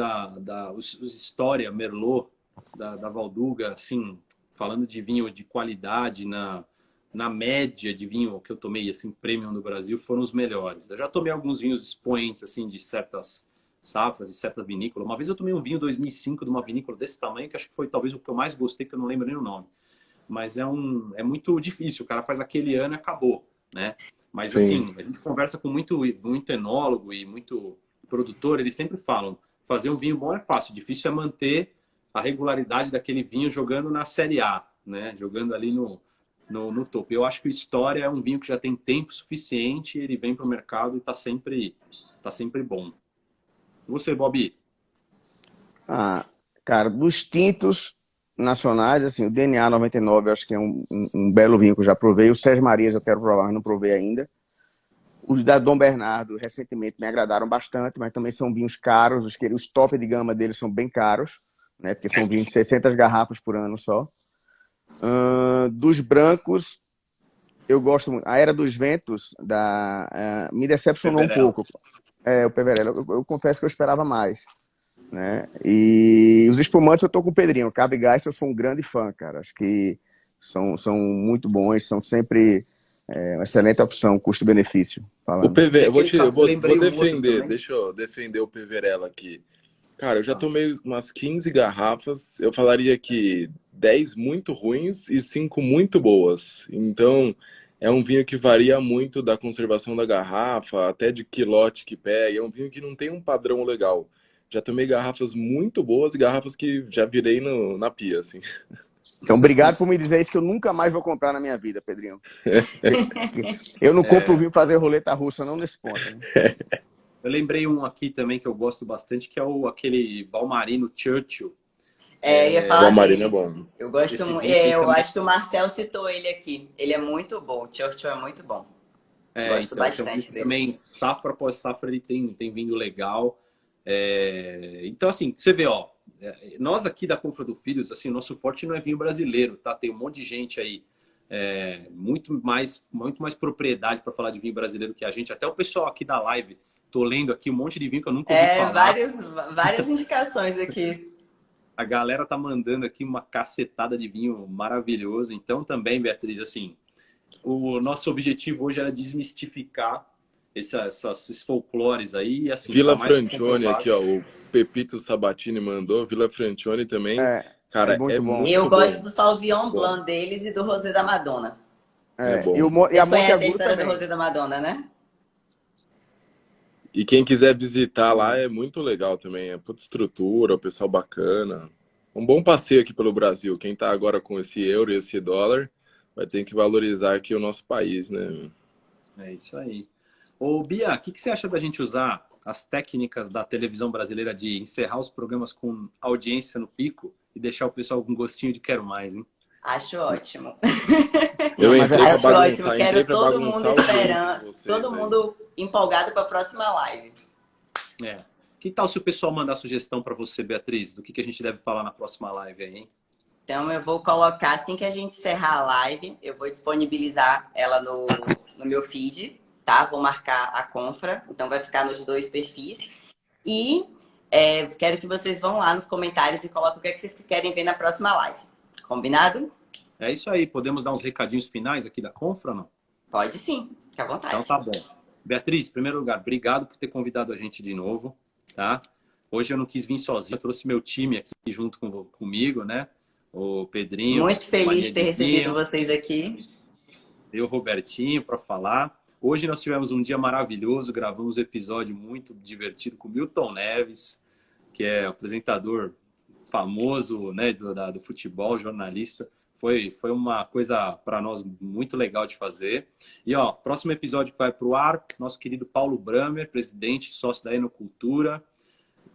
[SPEAKER 2] os História, Merlot, da Valduga, assim, falando de vinho de qualidade, na média de vinho que eu tomei, assim, premium no Brasil, foram os melhores. Eu já tomei alguns vinhos expoentes, assim, de certas safras, de certa vinícola. Uma vez eu tomei um vinho 2005 de uma vinícola desse tamanho, que acho que foi talvez o que eu mais gostei, que eu não lembro nem o nome. Mas é muito difícil, o cara faz aquele ano e acabou, né? Mas
[SPEAKER 4] Sim.
[SPEAKER 2] assim, a gente conversa com muito enólogo e muito produtor, eles sempre falam, fazer um vinho bom é fácil, difícil é manter a regularidade daquele vinho jogando na Série A, né? Jogando ali no topo. Eu acho que o História é um vinho que já tem tempo suficiente, ele vem para o mercado e tá sempre bom. E você, Bob?
[SPEAKER 3] Ah, cara, dos tintos nacionais, assim, o DNA 99 eu acho que é um belo vinho que eu já provei. O Sérgio Marias eu quero provar, mas não provei ainda. Os da Dom Bernardo, recentemente, me agradaram bastante, mas também são vinhos caros. Os top de gama deles são bem caros, né? Porque são vinhos de 600 garrafas por ano só. Dos brancos, eu gosto muito. A Era dos Ventos me decepcionou um
[SPEAKER 2] Peverella.
[SPEAKER 3] pouco. O Peverella. Eu confesso que eu esperava mais, né? E os espumantes eu tô com o Pedrinho. Cave Gás eu sou um grande fã, cara. Acho que são muito bons, são sempre uma excelente opção, custo-benefício,
[SPEAKER 4] O
[SPEAKER 3] falando.
[SPEAKER 4] PV,
[SPEAKER 2] E aquele,
[SPEAKER 4] eu vou
[SPEAKER 2] lembrei um outro
[SPEAKER 4] defender,
[SPEAKER 2] também.
[SPEAKER 4] deixa eu defender o Peverella aqui. Cara, eu já
[SPEAKER 2] Tá.
[SPEAKER 4] tomei umas 15 garrafas, eu falaria que 10 muito ruins e 5 muito boas. Então, é um vinho que varia muito da conservação da garrafa, até de quilote que pega. É um vinho que não tem um padrão legal. Já tomei garrafas muito boas e garrafas que já virei na pia, assim.
[SPEAKER 3] Então, obrigado por me dizer isso que eu nunca mais vou comprar na minha vida, Pedrinho. Eu não compro vinho fazer roleta russa, não nesse ponto, né?
[SPEAKER 2] Eu lembrei um aqui também que eu gosto bastante, que é aquele Valmarino Churchill.
[SPEAKER 1] Eu ia
[SPEAKER 4] O
[SPEAKER 1] falar
[SPEAKER 4] Amarino é
[SPEAKER 1] dele.
[SPEAKER 4] bom.
[SPEAKER 1] Eu gosto
[SPEAKER 2] Esse
[SPEAKER 1] muito.
[SPEAKER 2] vinho tem
[SPEAKER 1] Eu
[SPEAKER 2] também.
[SPEAKER 1] acho que o Marcel citou ele aqui. Ele é muito bom. O Churchill é muito bom. Gosto
[SPEAKER 2] Então, esse é um vinho
[SPEAKER 1] bastante
[SPEAKER 2] que
[SPEAKER 1] dele.
[SPEAKER 2] também, safra após safra, ele tem vindo legal. Então, assim, você vê, ó, nós aqui da Confra do Filhos, assim, o nosso forte não é vinho brasileiro, tá? Tem um monte de gente aí, muito mais propriedade para falar de vinho brasileiro que a gente. Até o pessoal aqui da live, tô lendo aqui um monte de vinho que eu nunca ouvi falar.
[SPEAKER 1] Várias indicações aqui.
[SPEAKER 2] A galera tá mandando aqui uma cacetada de vinho maravilhoso. Então, também, Beatriz, assim, o nosso objetivo hoje era desmistificar esses folclores aí, e assim, tá
[SPEAKER 4] Vila
[SPEAKER 2] mais que
[SPEAKER 4] Francione
[SPEAKER 2] comprovado.
[SPEAKER 4] aqui, ó, o Pepito Sabatini mandou. Vila Francione também,
[SPEAKER 3] É
[SPEAKER 4] cara, é
[SPEAKER 3] muito bom.
[SPEAKER 1] Eu
[SPEAKER 4] muito
[SPEAKER 1] gosto
[SPEAKER 4] bom.
[SPEAKER 1] do Sauvignon
[SPEAKER 4] Bom,
[SPEAKER 1] Blanc deles e do Rosé da Madonna.
[SPEAKER 4] é
[SPEAKER 3] E,
[SPEAKER 4] bom.
[SPEAKER 3] e a
[SPEAKER 1] Vocês
[SPEAKER 3] Monte
[SPEAKER 1] conhecem a
[SPEAKER 3] Agudo
[SPEAKER 1] história do
[SPEAKER 3] também.
[SPEAKER 1] Rosé da Madonna, né?
[SPEAKER 4] E quem quiser visitar lá é muito legal também. É puta estrutura, o pessoal bacana. Um bom passeio aqui pelo Brasil. Quem tá agora com esse euro e esse dólar vai ter que valorizar aqui o nosso país, né?
[SPEAKER 2] É isso aí. Ô, Bia, o que você acha da gente usar as técnicas da televisão brasileira de encerrar os programas com audiência no pico e deixar o pessoal com gostinho de quero mais, hein?
[SPEAKER 1] Acho ótimo.
[SPEAKER 3] Não,
[SPEAKER 4] Eu
[SPEAKER 3] mas
[SPEAKER 1] Acho ótimo.
[SPEAKER 4] entrei
[SPEAKER 1] Quero
[SPEAKER 4] pra
[SPEAKER 1] todo mundo
[SPEAKER 4] bagunçar o jogo com
[SPEAKER 1] esperando, todo
[SPEAKER 4] vocês aí.
[SPEAKER 1] mundo empolgado para a próxima live.
[SPEAKER 2] É. Que tal se o pessoal mandar sugestão para você, Beatriz, do que a gente deve falar na próxima live aí, hein?
[SPEAKER 1] Então eu vou colocar, assim que a gente encerrar a live, eu vou disponibilizar ela no meu feed, tá? Vou marcar a Confra, então vai ficar nos dois perfis. E quero que vocês vão lá nos comentários e coloquem o que vocês querem ver na próxima live. Combinado?
[SPEAKER 2] É isso aí. Podemos dar uns recadinhos finais aqui da Confra, não?
[SPEAKER 1] Pode sim, fica à
[SPEAKER 2] Então
[SPEAKER 1] vontade.
[SPEAKER 2] tá bom. Beatriz, em primeiro lugar, obrigado por ter convidado a gente de novo, tá? Hoje eu não quis vir sozinho, eu trouxe meu time aqui junto comigo, né? O Pedrinho,
[SPEAKER 1] Muito feliz de ter recebido
[SPEAKER 2] Marianinho,
[SPEAKER 1] vocês aqui.
[SPEAKER 2] eu, o Robertinho, para falar. Hoje nós tivemos um dia maravilhoso, gravamos um episódio muito divertido com o Milton Neves, que é apresentador famoso, né, do futebol, jornalista. Foi uma coisa para nós muito legal de fazer. E, ó, próximo episódio que vai para o ar, nosso querido Paulo Bramer, presidente, sócio da Enocultura.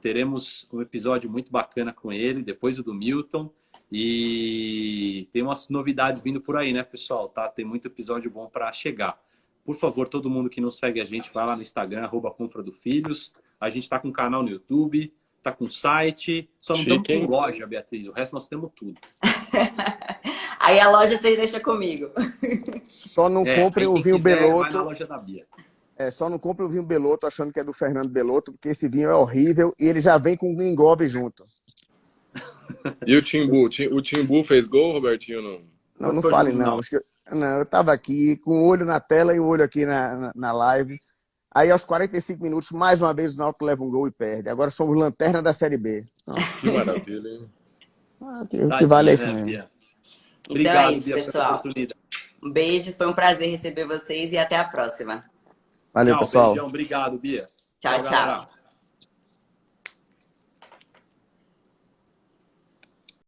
[SPEAKER 2] Teremos um episódio muito bacana com ele, depois do Milton. E tem umas novidades vindo por aí, né, pessoal? Tá? Tem muito episódio bom para chegar. Por favor, todo mundo que não segue a gente, vai lá no Instagram, @confradofilhos. A gente está com um canal no YouTube, tá com site. Só não estamos com loja, Beatriz. O resto nós temos tudo.
[SPEAKER 1] Aí a loja vocês deixam comigo.
[SPEAKER 3] Só não comprem o vinho
[SPEAKER 2] quiser,
[SPEAKER 3] Beloto.
[SPEAKER 2] vai na loja da Bia.
[SPEAKER 3] Só não comprem o vinho Beloto achando que é do Fernando Beloto, porque esse vinho é horrível e ele já vem com um engove junto.
[SPEAKER 4] E o Timbu? O Timbu fez gol, Robertinho, não?
[SPEAKER 3] Não fale não. Não, eu tava aqui com o olho na tela e o olho aqui na live. Aí aos 45 minutos, mais uma vez o Náutico leva um gol e perde. Agora somos lanterna da Série B.
[SPEAKER 4] Que maravilha, hein?
[SPEAKER 3] O que vale é isso mesmo.
[SPEAKER 2] Bia?
[SPEAKER 1] Então
[SPEAKER 2] Obrigado,
[SPEAKER 1] é isso,
[SPEAKER 2] Bia, pela
[SPEAKER 1] pessoal.
[SPEAKER 2] oportunidade.
[SPEAKER 1] Um beijo, foi um prazer receber vocês e até a próxima.
[SPEAKER 3] Valeu,
[SPEAKER 2] Tchau,
[SPEAKER 3] pessoal.
[SPEAKER 2] beijão. Obrigado, Bia.
[SPEAKER 1] Tchau, tchau.
[SPEAKER 2] galera.